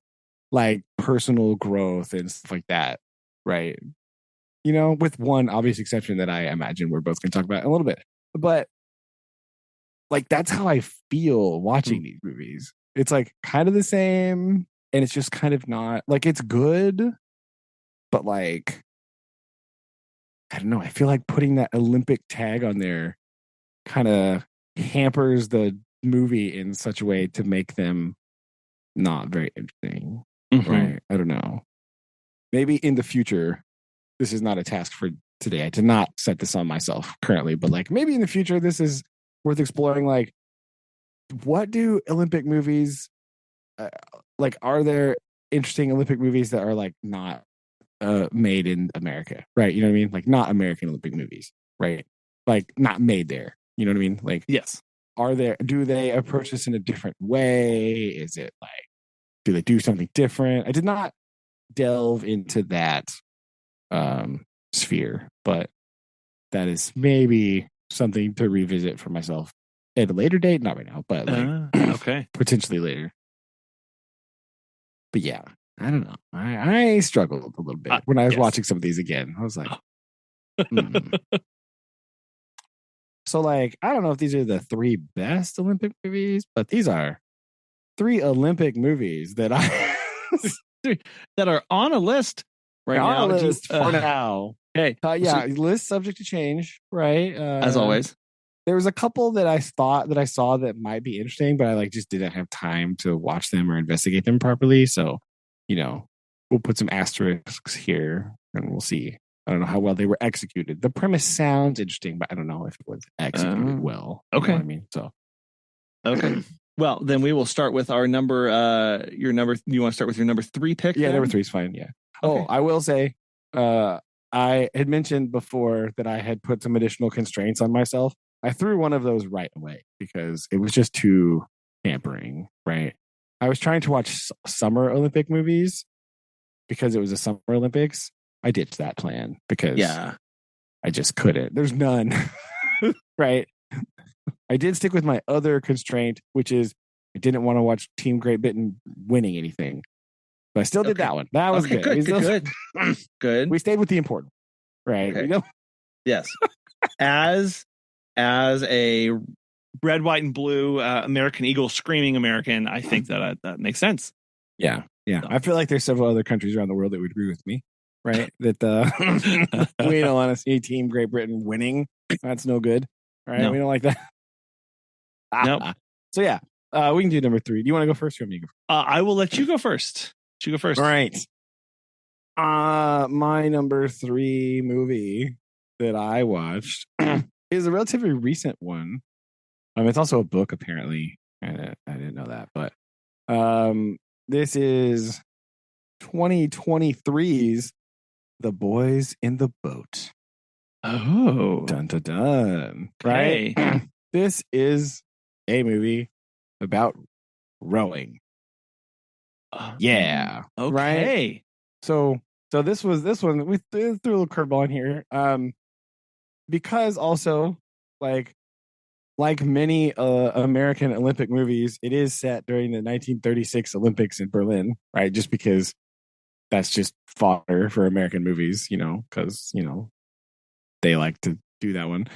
like personal growth and stuff like that. Right. You know, with one obvious exception that I imagine we're both going to talk about in a little bit. But like, that's how I feel watching these movies. It's like kind of the same, and it's just kind of not like it's good, but like, I don't know. I feel like putting that Olympic tag on there kind of hampers the movie in such a way to make them not very interesting. Mm-hmm. Right. I don't know. Maybe in the future, this is not a task for today. I did not set this on myself currently, but like maybe in the future, this is worth exploring. Like, what do Olympic movies like? Are there interesting Olympic movies that are like not made in America? Right. You know what I mean? Like, not American Olympic movies. Right. Like, not made there. You know what I mean? Like, Yes. do they approach this in a different way? Is it like, do they do something different? I did not delve into that sphere, but that is maybe something to revisit for myself at a later date. Not right now, but like Okay. potentially later. But yeah, I don't know. I struggled a little bit when I was watching some of these again. I was like, So like, I don't know if these are the three best Olympic movies, but these are three Olympic movies that I that are on a list right on now. a list for now. Okay. Yeah, list subject to change, right? As always. There was a couple that I thought that I saw that might be interesting, but I like just didn't have time to watch them or investigate them properly. So, you know, we'll put some asterisks here and we'll see. I don't know how well they were executed. The premise sounds interesting, but I don't know if it was executed well. Okay. You know what I mean? So okay. Well, then we will start with our number. Your number. You want to start with your number 3 pick? Yeah, then? number 3 is fine. Yeah. Okay. Oh, I will say, I had mentioned before that I had put some additional constraints on myself. I threw one of those right away because it was just too hampering. Right. I was trying to watch summer Olympic movies because it was a summer Olympics. I ditched that plan because I just couldn't. There's none. Right. I did stick with my other constraint, which is I didn't want to watch Team Great Britain winning anything. But I still did that one. That was good. Good. Good. We stayed with the important, right? Okay. You know? Yes. As a red, white, and blue American Eagle screaming American, I think that makes sense. Yeah. So. I feel like there's several other countries around the world that would agree with me, right? That we don't want to see Team Great Britain winning. That's no good. Right? No. We don't like that. Nope. So yeah, we can do number 3. Do you want to go first or me go first? I will let you go first. You go first. All right. My number 3 movie that I watched is a relatively recent one. It's also a book, apparently. I didn't know that, but this is 2023's The Boys in the Boat. Oh. Dun dun dun. Okay. Right? This is a movie about rowing. Yeah. Okay. Right? So this one we threw a little curveball in here. Because also like many American Olympic movies, it is set during the 1936 Olympics in Berlin, right? Just because that's just fodder for American movies, you know, because, you know, they like to do that one.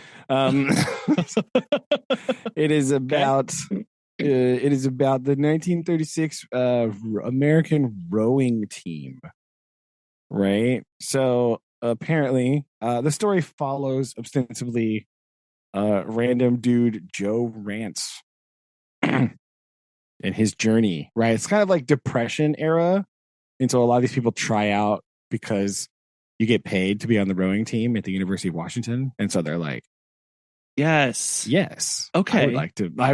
It is about the 1936 American rowing team, right? So apparently, the story follows ostensibly random dude Joe Rance and his journey, right? It's kind of like Depression era, and so a lot of these people try out because you get paid to be on the rowing team at the University of Washington, and so they're like, yes, okay, I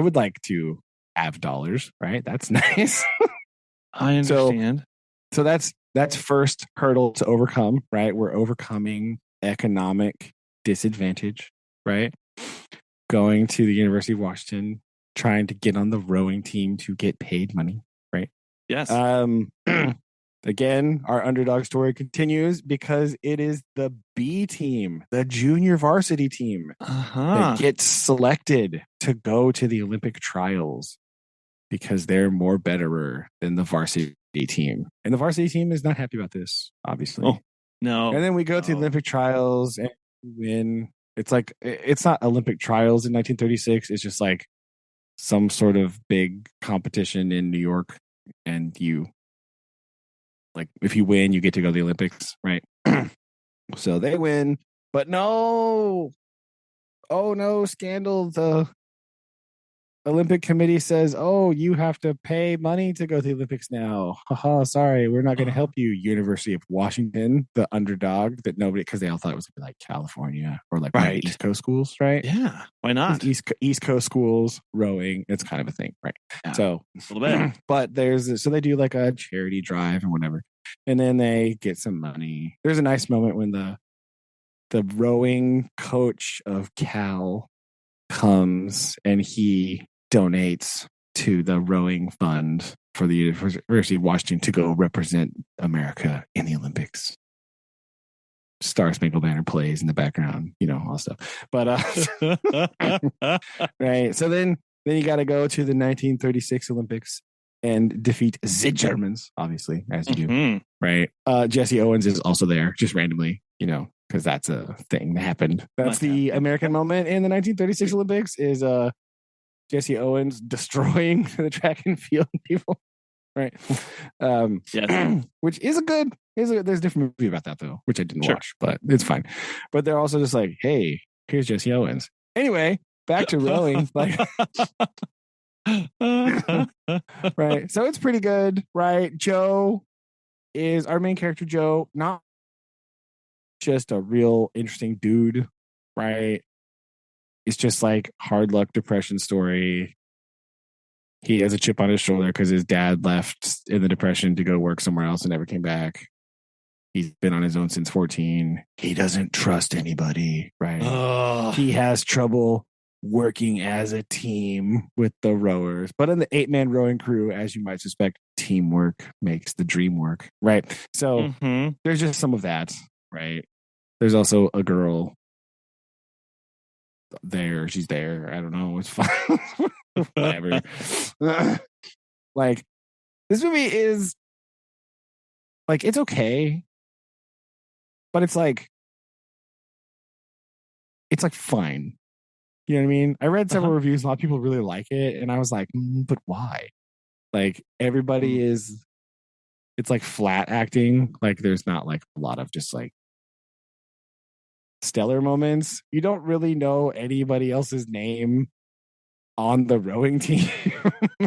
would like to have dollars, right? That's nice. I understand. So that's first hurdle to overcome, right? We're overcoming economic disadvantage, right? Going to the University of Washington, trying to get on the rowing team to get paid money, right? Yes. Again, our underdog story continues because it is the B team, the junior varsity team, that gets selected to go to the Olympic trials because they're more betterer than the varsity team. And the varsity team is not happy about this, obviously. Oh, no. And then we go to the Olympic trials and win. It's like, it's not Olympic trials in 1936. It's just like some sort of big competition in New York. And if you win, you get to go to the Olympics, right? So they win, but no. Oh no, scandal. The Olympic Committee says, "Oh, you have to pay money to go to the Olympics now." Haha, sorry, we're not going to help you. University of Washington, the underdog that nobody, because they all thought it was like California or like right. East Coast schools, right? Yeah, why not? East Coast schools rowing, it's kind of a thing, right? Yeah, so a little bit, but so they do like a charity drive and whatever, and then they get some money. There's a nice moment when the rowing coach of Cal comes and he donates to the rowing fund for the University of Washington to go represent America in the Olympics. Star Spangled Banner plays in the background, all stuff. But right. So then you got to go to the 1936 Olympics and defeat the Germans, obviously, as you do. Right. Jesse Owens is also there, just randomly, because that's a thing that happened. That's the American moment in the 1936 Olympics is Jesse Owens destroying the track and field people. Right. Yes. Which is there's a different movie about that though, which I didn't watch, but it's fine. But they're also just like, hey, here's Jesse Owens. Anyway, back to rowing. Right. So it's pretty good, right? Joe is our main character. Joe, not just a real interesting dude, right? It's just like hard luck depression story. He has a chip on his shoulder because his dad left in the depression to go work somewhere else and never came back. He's been on his own since 14. He doesn't trust anybody, right? He has trouble working as a team with the rowers. But in the 8-man rowing crew, as you might suspect, teamwork makes the dream work, right? So there's just some of that, right? There's also a girl there. She's there. I don't know. It's fine. Whatever. Like, this movie is like, it's okay, but it's like fine. You know what I mean? I read several reviews. A lot of people really like it, and I was like, but why? Like, everybody is. It's like flat acting. Like, there's not like a lot of just like stellar moments. You don't really know anybody else's name on the rowing team,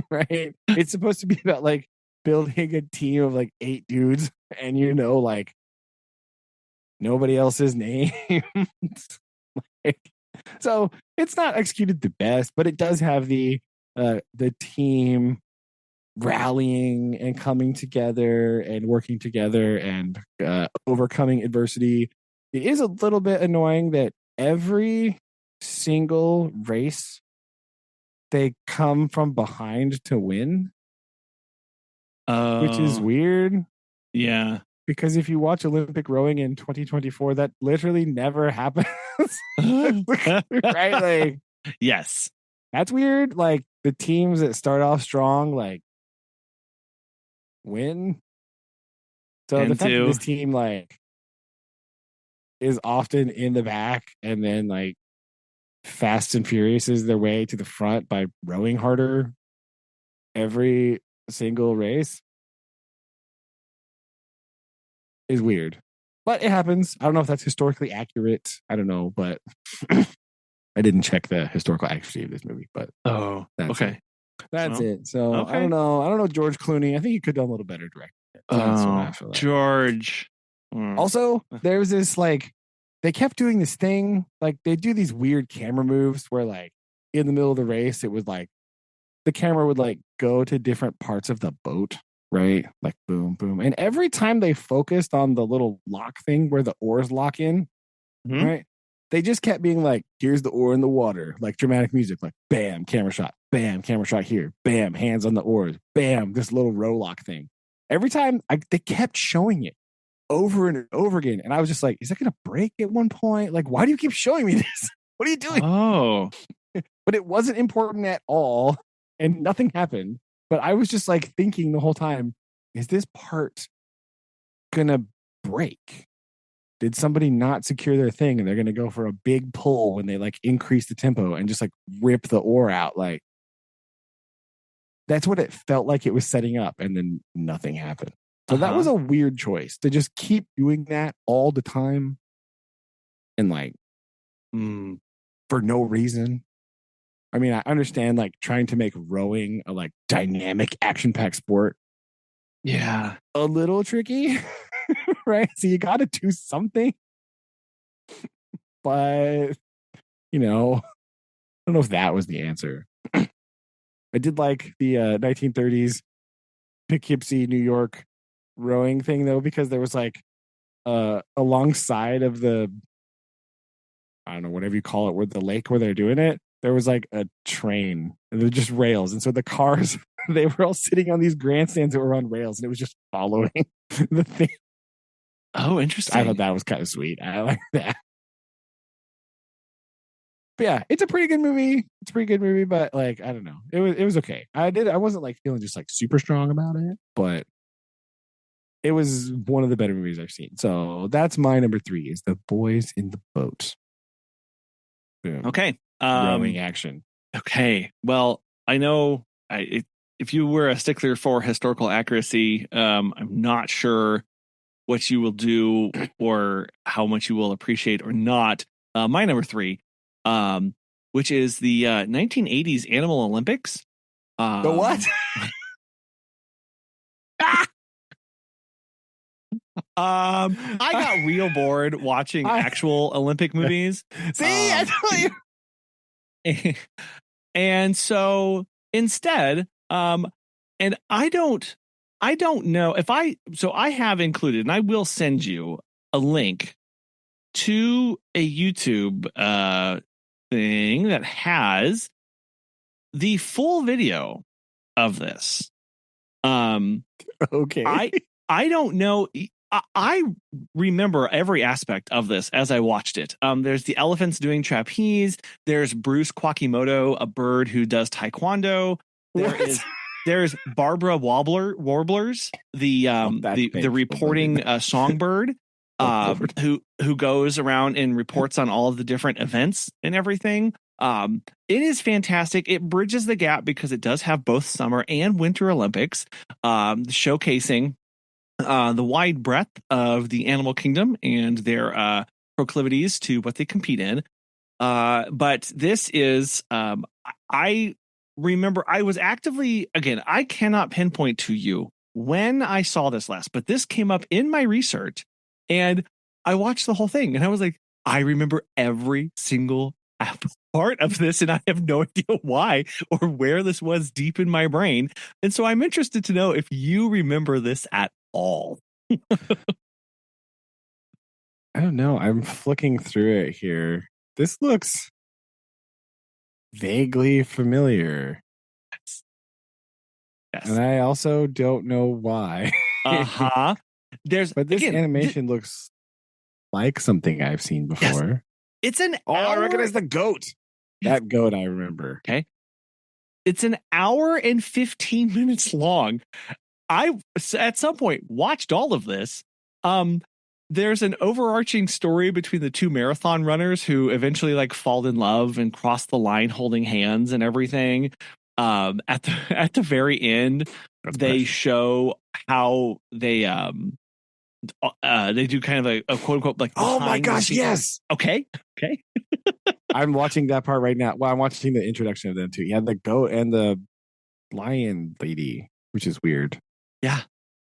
right? It's supposed to be about like building a team of like 8 dudes, and like nobody else's name. So it's not executed the best, but it does have the team rallying and coming together and working together and overcoming adversity. It is a little bit annoying that every single race they come from behind to win, which is weird. Yeah. Because if you watch Olympic rowing in 2024, that literally never happens. Right? Like, yes. That's weird. Like, the teams that start off strong, like, win. So the fact that this team, like, is often in the back, and then like Fast and Furious is their way to the front by rowing harder every single race is weird. But it happens. I don't know if that's historically accurate. I don't know, but I didn't check the historical accuracy of this movie, but that's okay. it. That's well, it. So okay. I don't know. I don't know George Clooney. I think he could have done a little better directing. So that's what I feel like. George. Also, there was this like they kept doing this thing. Like they do these weird camera moves where like in the middle of the race, it was like the camera would like go to different parts of the boat, right? Like boom, boom. And every time they focused on the little lock thing where the oars lock in, right? They just kept being like, here's the oar in the water, like dramatic music, like bam, camera shot, bam, camera shot here, bam, hands on the oars, bam, this little row lock thing. Every time they kept showing it over and over again. And I was just like, is that going to break at one point? Like, why do you keep showing me this? What are you doing? Oh. But it wasn't important at all. And nothing happened. But I was just like thinking the whole time, is this part going to break? Did somebody not secure their thing and they're going to go for a big pull when they like increase the tempo and just like rip the oar out? Like, that's what it felt like it was setting up. And then nothing happened. So that was a weird choice to just keep doing that all the time and like for no reason. I mean, I understand like trying to make rowing a like dynamic action-packed sport. Yeah. A little tricky, right? So you got to do something. But, you know, I don't know if that was the answer. I did like the 1930s Poughkeepsie, New York rowing thing though, because there was like alongside of the, I don't know, whatever you call it, where the lake where they're doing it, there was like a train and they're just rails. And so the cars, they were all sitting on these grandstands that were on rails and it was just following the thing. Oh, interesting. I thought that was kind of sweet. I like that. But yeah, it's a pretty good movie. It's a pretty good movie, but like, I don't know. It was okay. I wasn't like feeling just like super strong about it, but it was one of the better movies I've seen. So that's my number 3 is The Boys in the Boat. Boom. Okay. Rowing action. Okay. Well, I know if you were a stickler for historical accuracy, I'm not sure what you will do or how much you will appreciate or not. My number 3, which is the 1980s Animal Olympics. The what? I got real bored watching actual Olympic movies. See, I tell you. And so instead, and I don't know if I have included, and I will send you a link to a YouTube thing that has the full video of this. Okay. I don't know. I remember every aspect of this as I watched it. There's the elephants doing trapeze. There's Bruce Quakimoto, a bird who does taekwondo. There's Barbara Warblers, the reporting songbird, who goes around and reports on all of the different events and everything. It is fantastic. It bridges the gap because it does have both summer and winter Olympics, showcasing the wide breadth of the animal kingdom and their proclivities to what they compete in. But this is, I remember I was actively, again, I cannot pinpoint to you when I saw this last, but this came up in my research and I watched the whole thing and I was like, I remember every single part of this and I have no idea why or where this was deep in my brain. And so I'm interested to know if you remember this at all. I don't know. I'm flicking through it here. This looks vaguely familiar. Yes. And I also don't know why. But this animation looks like something I've seen before. Yes. It's an hour. I recognize the goat. That goat I remember. Okay. It's an hour and 15 minutes long. I at some point watched all of this. there's an overarching story between the two marathon runners who eventually like fall in love and cross the line holding hands and everything. At the very end, they show how they do kind of a quote unquote like oh my gosh, yes. Okay. I'm watching that part right now. Well, I'm watching the introduction of them too. Yeah, the goat and the lion lady, which is weird. Yeah.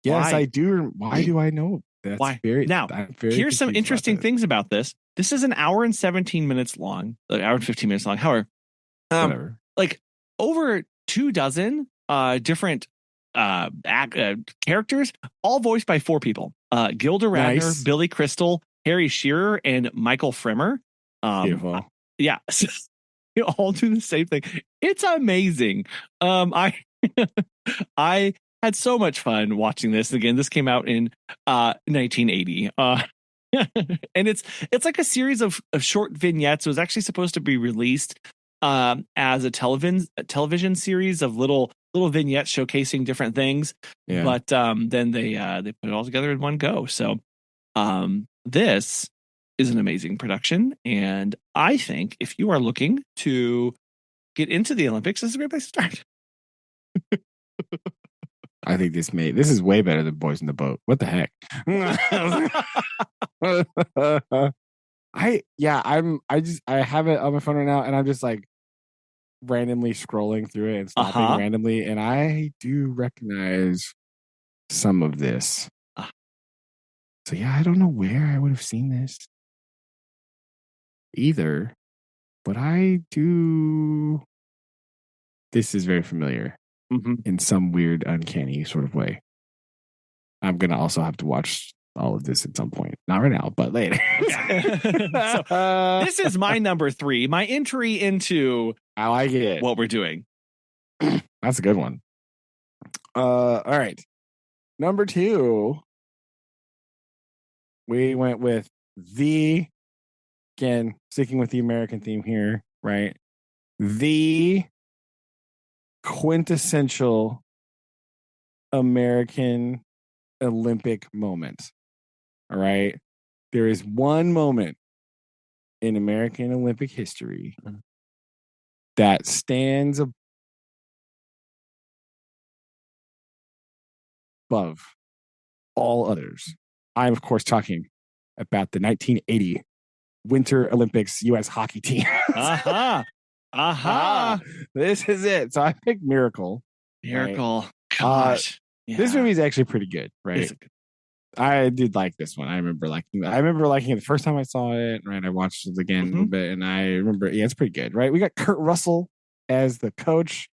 Yes, I do. Why do I know? That's Why? very Now, here's some interesting things about this. This is an hour and 17 minutes long, an hour and 15 minutes long. However, like over 24 different characters, all voiced by 4 people. Gilda Radner, Billy Crystal, Harry Shearer, and Michael Fremmer. Beautiful. Yeah. You all do the same thing. It's amazing. I I had so much fun watching this. Again, this came out in 1980. And it's like a series of short vignettes. It was actually supposed to be released as a television series of little vignettes showcasing different things. Yeah. But then they put it all together in one go. So this is an amazing production, and I think if you are looking to get into the Olympics, this is a great place to start. I think this is way better than Boys in the Boat. What the heck? I have it on my phone right now, and I'm just like randomly scrolling through it and stopping randomly, and I do recognize some of this. So yeah, I don't know where I would have seen this either, but I do. This is very familiar in some weird, uncanny sort of way. I'm gonna also have to watch all of this at some point. Not right now, but later. So, this is my number 3, my entry into I like it. What we're doing. That's a good one. All right. Number 2, we went with again, sticking with the American theme here, right? The quintessential American Olympic moment. All right. There is one moment in American Olympic history that stands above all others. I'm, of course, talking about the 1980 Winter Olympics U.S. hockey team. This is it. So I picked Miracle. Miracle. Right? Gosh. This movie is actually pretty good, right? I did like this one. I remember liking it the first time I saw it, right? I watched it again a little bit, and I remember, it's pretty good, right? We got Kurt Russell as the coach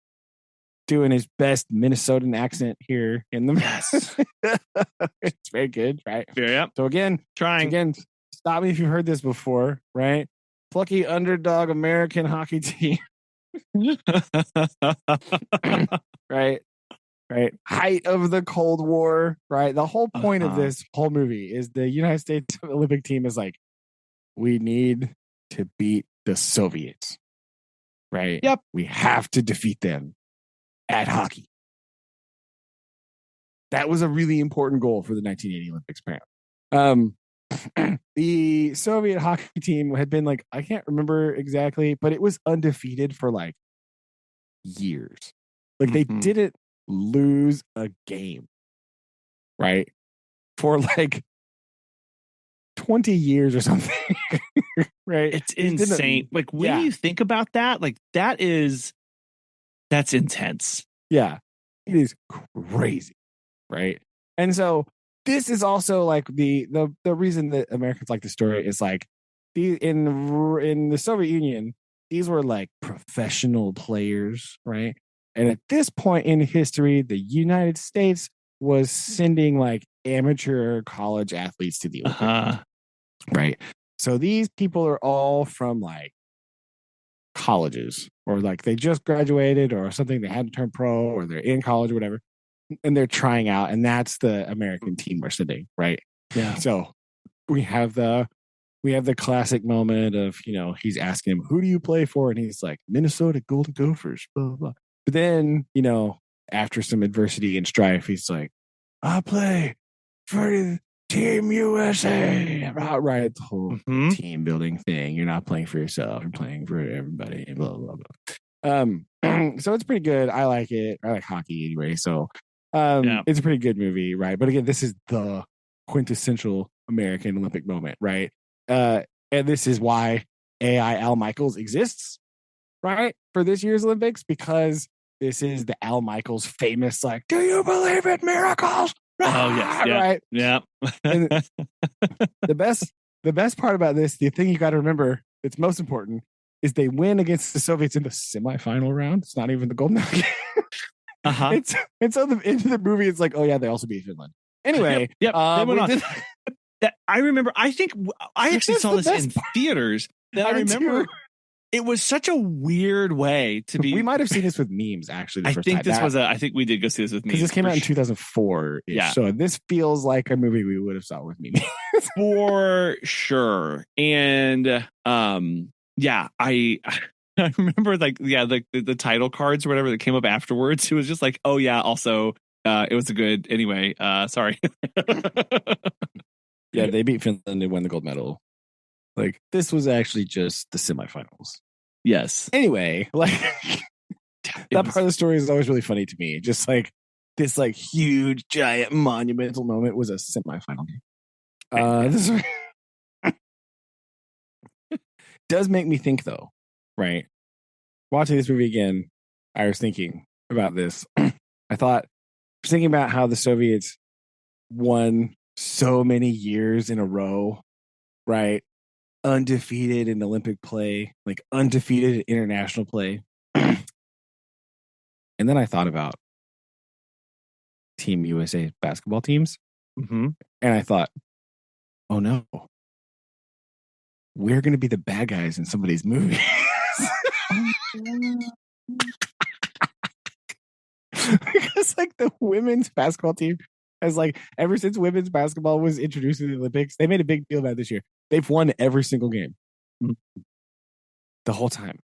doing his best Minnesotan accent here in the mess. It's very good, right? Yeah. So again, stop me if you've heard this before, right? Plucky underdog American hockey team. Right. Height of the Cold War, right? The whole point of this whole movie is the United States Olympic team is like, we need to beat the Soviets, right? Yep. We have to defeat them at hockey. That was a really important goal for the 1980 Olympics, apparently. The Soviet hockey team had been like, I can't remember exactly, but it was undefeated for like years. Like they didn't lose a game, right? For like 20 years or something. Right? It's insane. Like when you think about that, like that's intense. Yeah. It is crazy. Right? And so this is also like the reason that Americans like the story is like in the Soviet Union, these were like professional players, right? And at this point in history, the United States was sending like amateur college athletes to the Olympics, right? So these people are all from like colleges, or like they just graduated or something. They had to turn pro, or they're in college or whatever, and they're trying out. And that's the American team we're sending, right? Yeah. So we have the classic moment of, he's asking him, who do you play for? And he's like, Minnesota Golden Gophers, blah, blah, blah. But then, after some adversity and strife, he's like, I play for Team USA, right? The whole team building thing. You're not playing for yourself. You're playing for everybody. Blah blah blah. So it's pretty good. I like it. I like hockey anyway. So it's a pretty good movie, right? But again, this is the quintessential American Olympic moment, right? And this is why AI Al Michaels exists, right? For this year's Olympics, because this is the Al Michaels famous, like, do you believe in miracles? Oh yes, yeah, right. Yeah. the best part about this, the thing you got to remember, it's most important, is they win against the Soviets in the semifinal round. It's not even the gold medal game. And so the end of the movie, it's like, oh yeah, they also beat Finland. Anyway, they went on. I remember. I think I actually saw this in theaters. That I remember. It was such a weird way to be. We might have seen this with memes, actually. I think we did go see this with memes. Because this came out in 2004. Yeah. So this feels like a movie we would have saw with memes. For sure. And yeah, I remember the title cards or whatever that came up afterwards. It was just like, oh yeah, also it was a good anyway. Sorry. Yeah, they beat Finland and won the gold medal. Like, this was actually just the semifinals. Yes. Anyway, like that part of the story is always really funny to me. Just like this, like huge, giant, monumental moment was a semifinal game. This does make me think, though, right? Watching this movie again, I was thinking about this. I was thinking about how the Soviets won so many years in a row, right? Undefeated in Olympic play, like undefeated in international play. And then I thought about Team USA basketball teams. And I thought, oh no, we're going to be the bad guys in some of these movies. Because like the women's basketball team has like, ever since women's basketball was introduced in the Olympics, they made a big deal about it this year. They've won every single game. The whole time.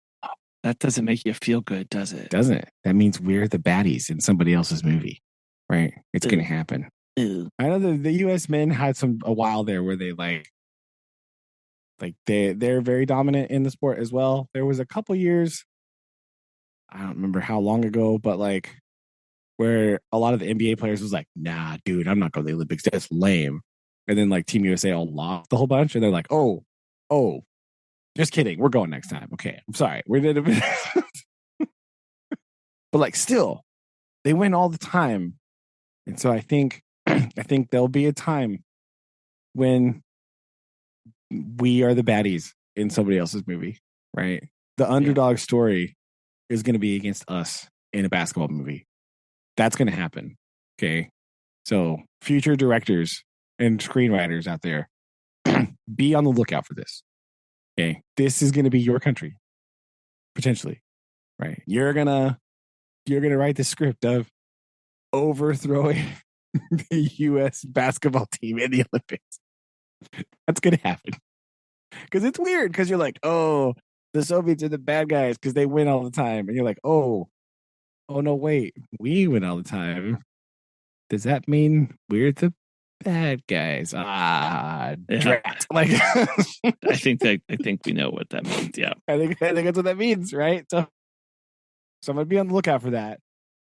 That doesn't make you feel good, does it? Doesn't it? That means we're the baddies in somebody else's movie, right? It's going to happen. I know the U.S. men had a while there where they they're very dominant in the sport as well. There was a couple years, I don't remember how long ago, but like where a lot of the NBA players was like, nah, dude, I'm not going to the Olympics. That's lame. And then like Team USA all lost the whole bunch. And they're like, oh, just kidding. We're going next time. Okay. I'm sorry. We did a bit. But like still, they win all the time. And so I think there'll be a time when we are the baddies in somebody else's movie, right? The underdog story is going to be against us in a basketball movie. That's going to happen. Okay. So future directors and screenwriters out there, be on the lookout for this. Okay. This is going to be your country, potentially, right? You're going to write the script of overthrowing the U.S. basketball team in the Olympics. That's going to happen. Because it's weird, because you're like, oh, the Soviets are the bad guys because they win all the time. And you're like, oh, no, wait, we win all the time. Does that mean we're the bad guys? Drat. Like, I think we know what that means. Yeah, I think that's what that means, right? So I'm gonna be on the lookout for that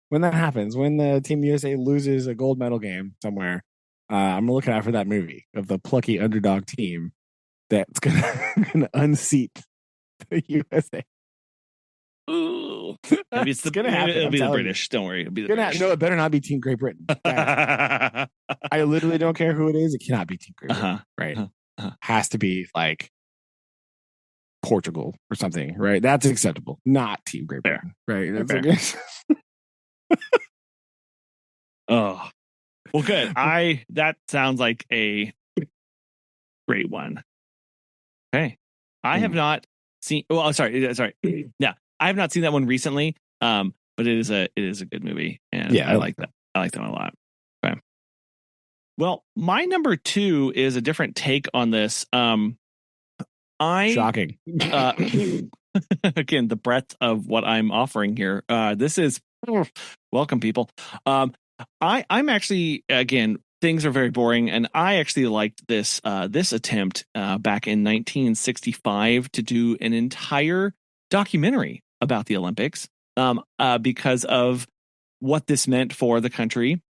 when that happens. When the Team USA loses a gold medal game somewhere, I'm looking out for that movie of the plucky underdog team that's gonna unseat the USA. Ooh, it's gonna happen. It'll be the British. Don't worry. It'll be the British. No, it better not be Team Great Britain. I literally don't care who it is. It cannot be Team Great Britain, right? Has to be like Portugal or something, right? That's acceptable. Not Team Great Britain, right? That's oh, well, good. That sounds like a great one. Okay, I have not seen. Well, sorry. Yeah. I have not seen that one recently, but it is a good movie, and I like that. I like that one a lot. Okay. Well, my number 2 is a different take on this. Shocking. Again, the breadth of what I'm offering here. This is welcome, people. I'm actually again things are very boring. And I actually liked this attempt back in 1965 to do an entire documentary about the Olympics because of what this meant for the country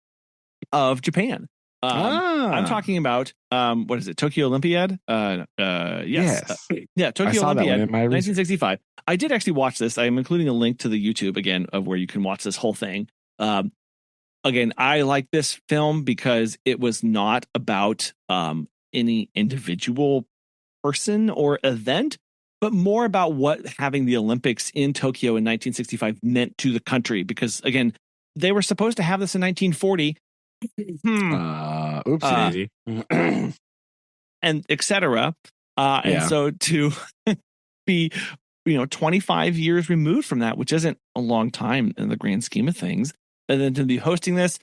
of Japan. I'm talking about what is it? Tokyo Olympiad? Yes. Yes. Tokyo I saw Olympiad, that one in my 1965. I did actually watch this. I am including a link to the YouTube again of where you can watch this whole thing. Again, I like this film because it was not about any individual person or event, but more about what having the Olympics in Tokyo in 1965 meant to the country. Because again, they were supposed to have this in 1940. Oopsie daisy. And etc. And so to be 25 years removed from that, which isn't a long time in the grand scheme of things, and then to be hosting this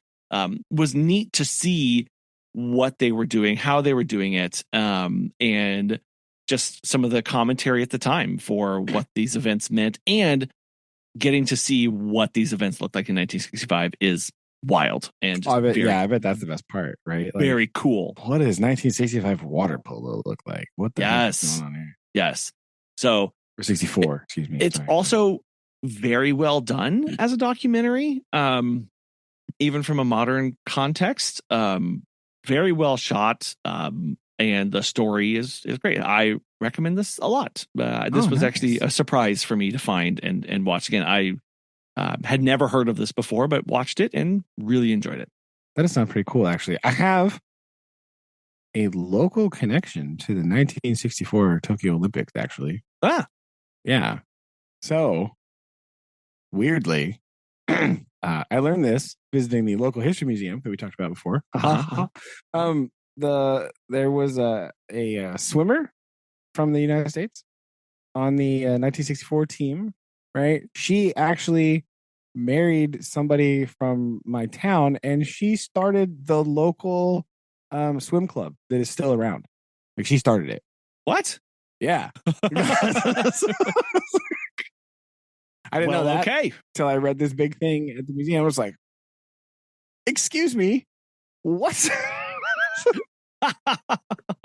was neat to see what they were doing, how they were doing it, and just some of the commentary at the time for what these events meant, and getting to see what these events looked like in 1965 is wild and I bet that's the best part, right? Like, very cool. What does 1965 water polo look like? What the heck is going on here? Yes. So or 64, excuse me. It's also very well done as a documentary, even from a modern context. Very well shot, and the story is great. I recommend this a lot. This was actually a surprise for me to find and watch again. I had never heard of this before, but watched it and really enjoyed it. That does sound pretty cool, actually. I have a local connection to the 1964 Tokyo Olympics, actually. Yeah. So, weirdly, I learned this visiting the local history museum that we talked about before. There was a swimmer from the United States on the 1964 team, right? She actually married somebody from my town, and she started the local swim club that is still around. Like, she started it. What? Yeah. I didn't know that until I read this big thing at the museum. I was like, excuse me, what?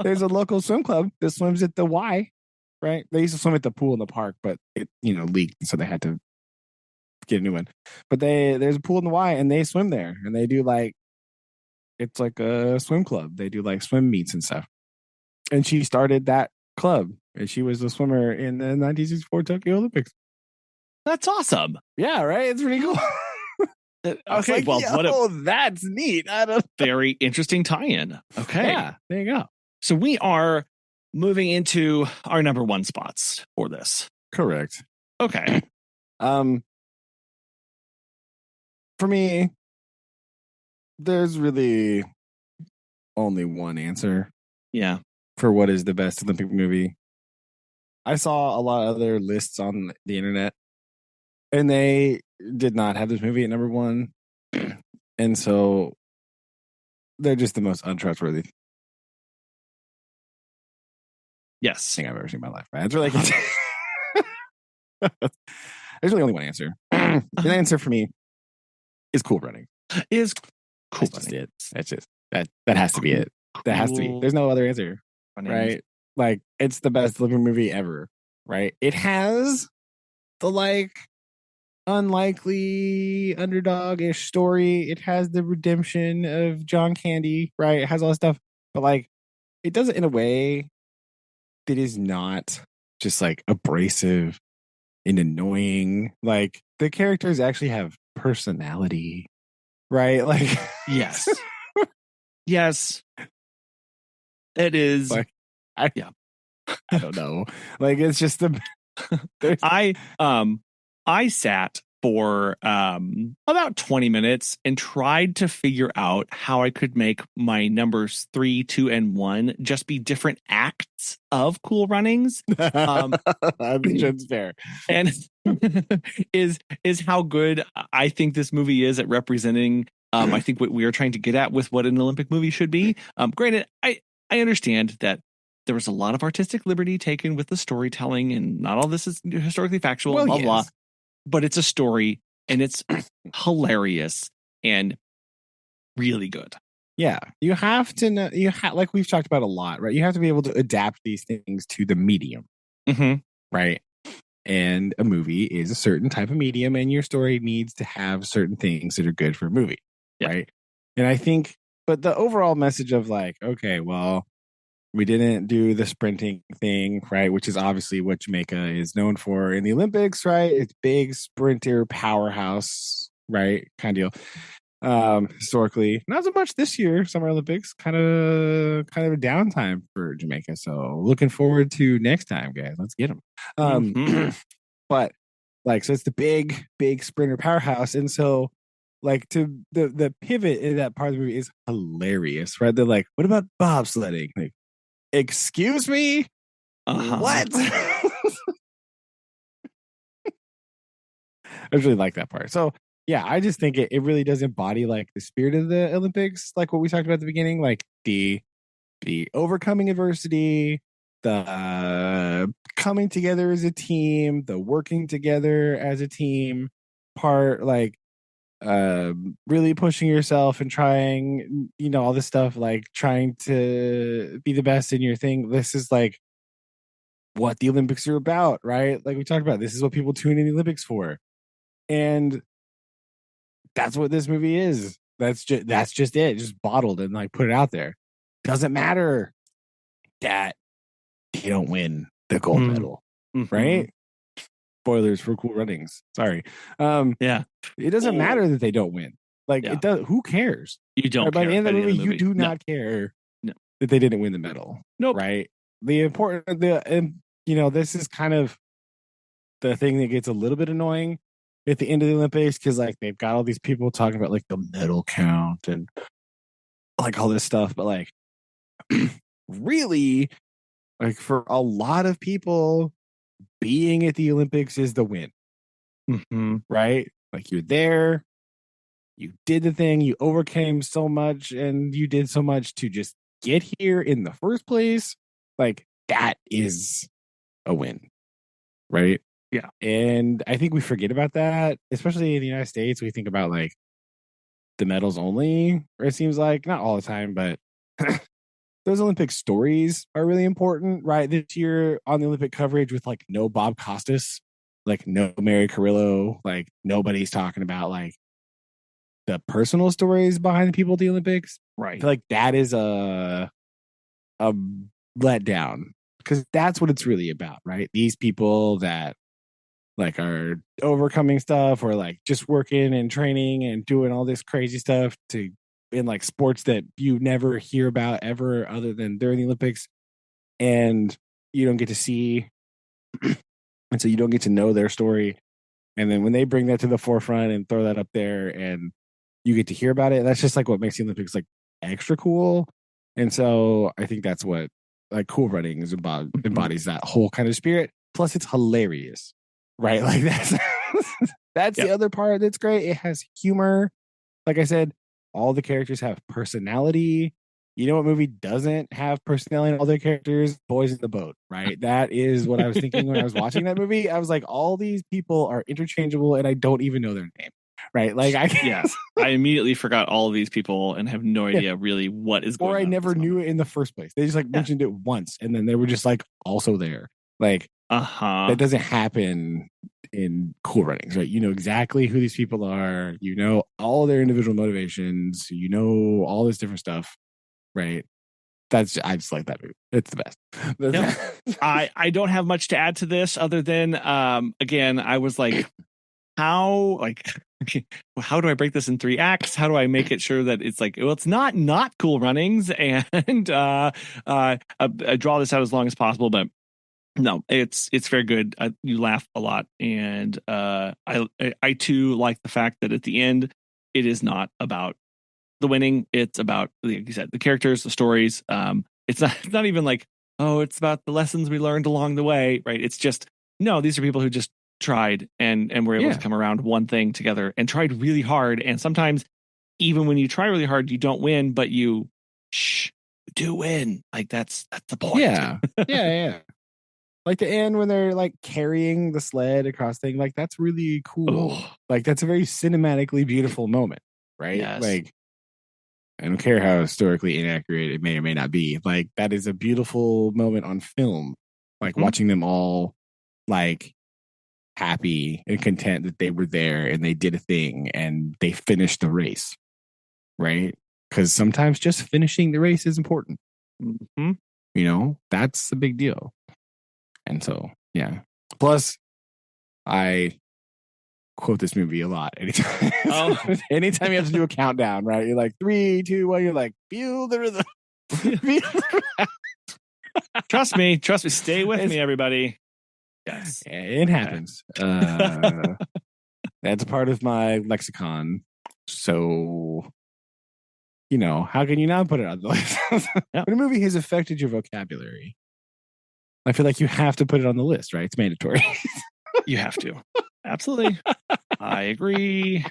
There's a local swim club that swims at the Y, right? They used to swim at the pool in the park, but it, leaked, so they had to get a new one. But there's a pool in the Y, and they swim there, and they do it's like a swim club. They do like swim meets and stuff. And she started that club, and she was a swimmer in the 1964 Tokyo Olympics. That's awesome. Yeah, right? It's pretty cool. I was like, that's neat. Very interesting tie-in. Okay. Yeah, there you go. So we are moving into our number one spots for this. Correct. Okay. For me, there's really only one answer. Yeah. For what is the best Olympic movie. I saw a lot of other lists on the internet, and they did not have this movie at number one. And so they're just the most untrustworthy thing I've ever seen in my life. Right? It's really there's really only one answer. The answer for me is Cool Running. Is Cool Running. It. That's just that has to be it. That has to be. There's no other answer. Right? Like, it's the best Olympic movie ever. Right? It has the unlikely underdog-ish story. It has the redemption of John Candy, right? It has all that stuff, but it does it in a way that is not just abrasive and annoying. The characters actually have personality, right? Yes. Yes. It is. I don't know. It's just I sat for about 20 minutes and tried to figure out how I could make my numbers 3, 2, and 1 just be different acts of Cool Runnings. That's fair. And is how good I think this movie is at representing I think what we are trying to get at with what an Olympic movie should be. Granted, I understand that there was a lot of artistic liberty taken with the storytelling, and not all this is historically factual, blah, blah. But it's a story, and it's hilarious and really good. Yeah, you have to know. Like we've talked about a lot, right? You have to be able to adapt these things to the medium, right? And a movie is a certain type of medium, and your story needs to have certain things that are good for a movie, Yeah. right? And I think, but the overall message of like, okay, well, we didn't do the sprinting thing, right? Which is obviously what Jamaica is known for in the Olympics, right? It's big sprinter powerhouse, right? Kind of deal. Historically, not so much this year. Summer Olympics, kind of a downtime for Jamaica. So looking forward to next time, guys. Let's get them. But like, so it's the big sprinter powerhouse, and so like to the pivot in that part of the movie is hilarious, right? They're like, what about bobsledding? Like, excuse me, what? I really like that part. So yeah, I just think it really does embody like the spirit of the Olympics, like what we talked about at the beginning, like the overcoming adversity, the coming together as a team, the working together as a team part, like really pushing yourself and trying, all this stuff, like trying to be the best in your thing. This is like what the Olympics are about, right? Like we talked about, this is what people tune in the Olympics for. And that's what this movie is. That's just it. Just bottled and like put it out there. Doesn't matter that they don't win the gold medal, right? Spoilers for Cool Runnings. Sorry. Yeah. It doesn't matter that they don't win. Like it does. Who cares? You don't. Right? By the end of the movie, you do not care that they didn't win the medal. Nope. Right. And this is kind of the thing that gets a little bit annoying at the end of the Olympics, because like they've got all these people talking about like the medal count and like all this stuff, but like really, like for a lot of people, being at the Olympics is the win. Right? Like you're there, you did the thing, you overcame so much, and you did so much to just get here in the first place. Like that is a win. Right? Yeah. And I think we forget about that, especially in the United States. We think about like the medals only, or it seems like not all the time, but those Olympic stories are really important, right? This year on the Olympic coverage with like no Bob Costas, like no Mary Carrillo, like nobody's talking about like the personal stories behind the people at the Olympics. Right. I feel like that is a letdown, because that's what it's really about, right? These people that like are overcoming stuff, or like just working and training and doing all this crazy stuff to in like sports that you never hear about ever other than during the Olympics, and you don't get to see and so you don't get to know their story. And then when they bring that to the forefront and throw that up there and you get to hear about it, that's just like what makes the Olympics like extra cool. And so I think that's what like Cool Runnings embodies that whole kind of spirit. Plus it's hilarious, right? Like that's the other part that's great. It has humor. Like I said, all the characters have personality. You know what movie doesn't have personality in all their characters? Boys in the Boat, right? That is what I was thinking when I was watching that movie. I was like, all these people are interchangeable and I don't even know their name, right? Like I immediately forgot all of these people and have no idea really what is going on. Or I never knew it in the first place. They just like mentioned it once and then they were just like also there. Like, that doesn't happen in Cool Runnings, right? You know exactly who these people are. You know all their individual motivations. You know all this different stuff, right? I just like that movie. It's the best. I don't have much to add to this other than again, I was like, how do I break this in 3 acts? How do I make it sure that it's like, well, it's not Cool Runnings, and I draw this out as long as possible, but no, it's very good. You laugh a lot, and I too like the fact that at the end, it is not about the winning. It's about, like you said, the characters, the stories. It's not even like, oh, it's about the lessons we learned along the way, right? It's just, no, these are people who just tried and were able to come around one thing together and tried really hard. And sometimes, even when you try really hard, you don't win, but you do win. Like that's the point. Yeah. Like the end when they're like carrying the sled across thing, like that's really cool. Like that's a very cinematically beautiful moment, right? Yes. Like I don't care how historically inaccurate it may or may not be. Like, that is a beautiful moment on film. Like, watching them all, like, happy and content that they were there and they did a thing and they finished the race. Right? Because sometimes just finishing the race is important. Mm-hmm. You know, that's a big deal. And so, yeah. Plus, I quote this movie a lot. Anytime you have to do a countdown, right? You're like 3, 2, 1. You're like, feel the rhythm. Trust me. Stay with me, everybody. Yes, it happens. That's a part of my lexicon. So, you know, how can you not put it on the list? When a movie has affected your vocabulary, I feel like you have to put it on the list, right? It's mandatory. You have to. Absolutely. I agree.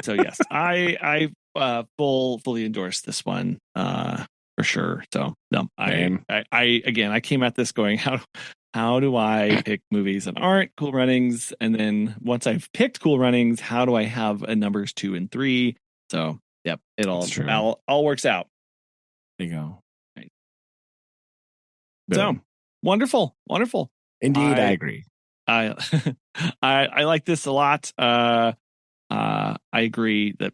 So yes, I fully endorse this one for sure. So no, I came at this going, how do I pick movies that aren't Cool Runnings? And then once I've picked Cool Runnings, how do I have a numbers 2 and 3? So yep, it all works out. There you go. Right. So wonderful. Indeed, I agree. I like this a lot. I agree that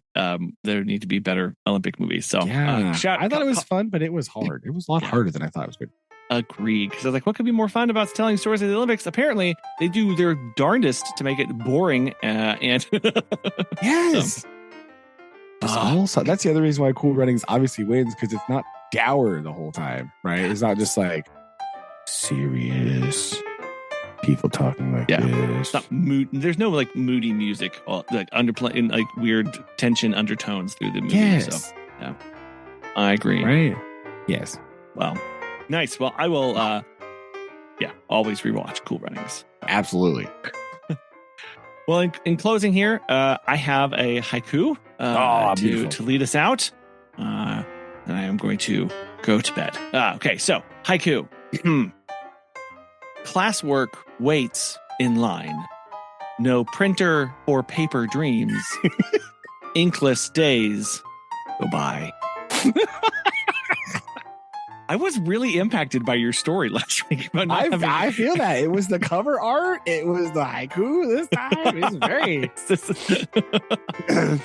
there need to be better Olympic movies. So yeah, I thought it was fun, but it was hard. It was a lot harder than I thought it was good. Agreed. Because I was like, what could be more fun about telling stories of the Olympics? Apparently, they do their darndest to make it boring. And yes, that's the other reason why Cool Runnings obviously wins, because it's not dour the whole time, right? It's not just like serious people talking like this. It's not mood. There's no like moody music, like underplaying like weird tension undertones through the movie. Yes. So yeah, I agree. Right. Yes. Well, nice. Well, I will. Always rewatch Cool Runnings. Absolutely. Well, in closing here, I have a haiku to lead us out. And I am going to go to bed. Okay, so haiku. Classwork waits in line. No printer or paper dreams. Inkless days go by. I was really impacted by your story last week. I feel that. It was the cover art. It was the haiku this time. It's very...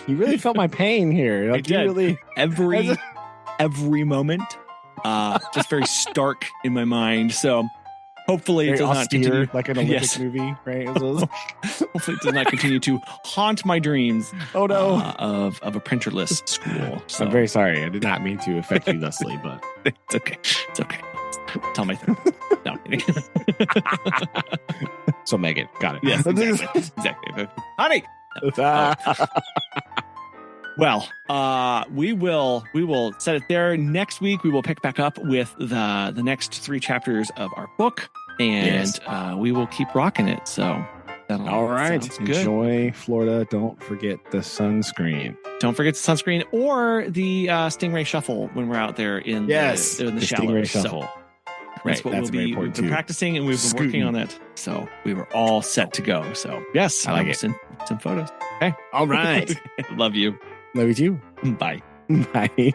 You really felt my pain here. Like, I did. Really... Every moment. Just very stark in my mind. So hopefully it does not continue like an Olympic movie, right? Hopefully it does not continue to haunt my dreams. Oh no, of a printerless school. So. I'm very sorry. I did not mean to affect you thusly, but it's okay. Tell my thing. No. So Megan, got it. Yes, exactly. Honey. Well, we will set it there. Next week, we will pick back up with the next 3 chapters of our book, and we will keep rocking it. So, all right, enjoy Florida. Don't forget the sunscreen. Don't forget the sunscreen or the Stingray Shuffle when we're out there in the Stingray Shuffle. So, that's what we've been practicing, and we've been working on that. So we were all set to go. So yes, I like it. Send some photos. Okay, all right. Love you. Love you too. Bye. Bye.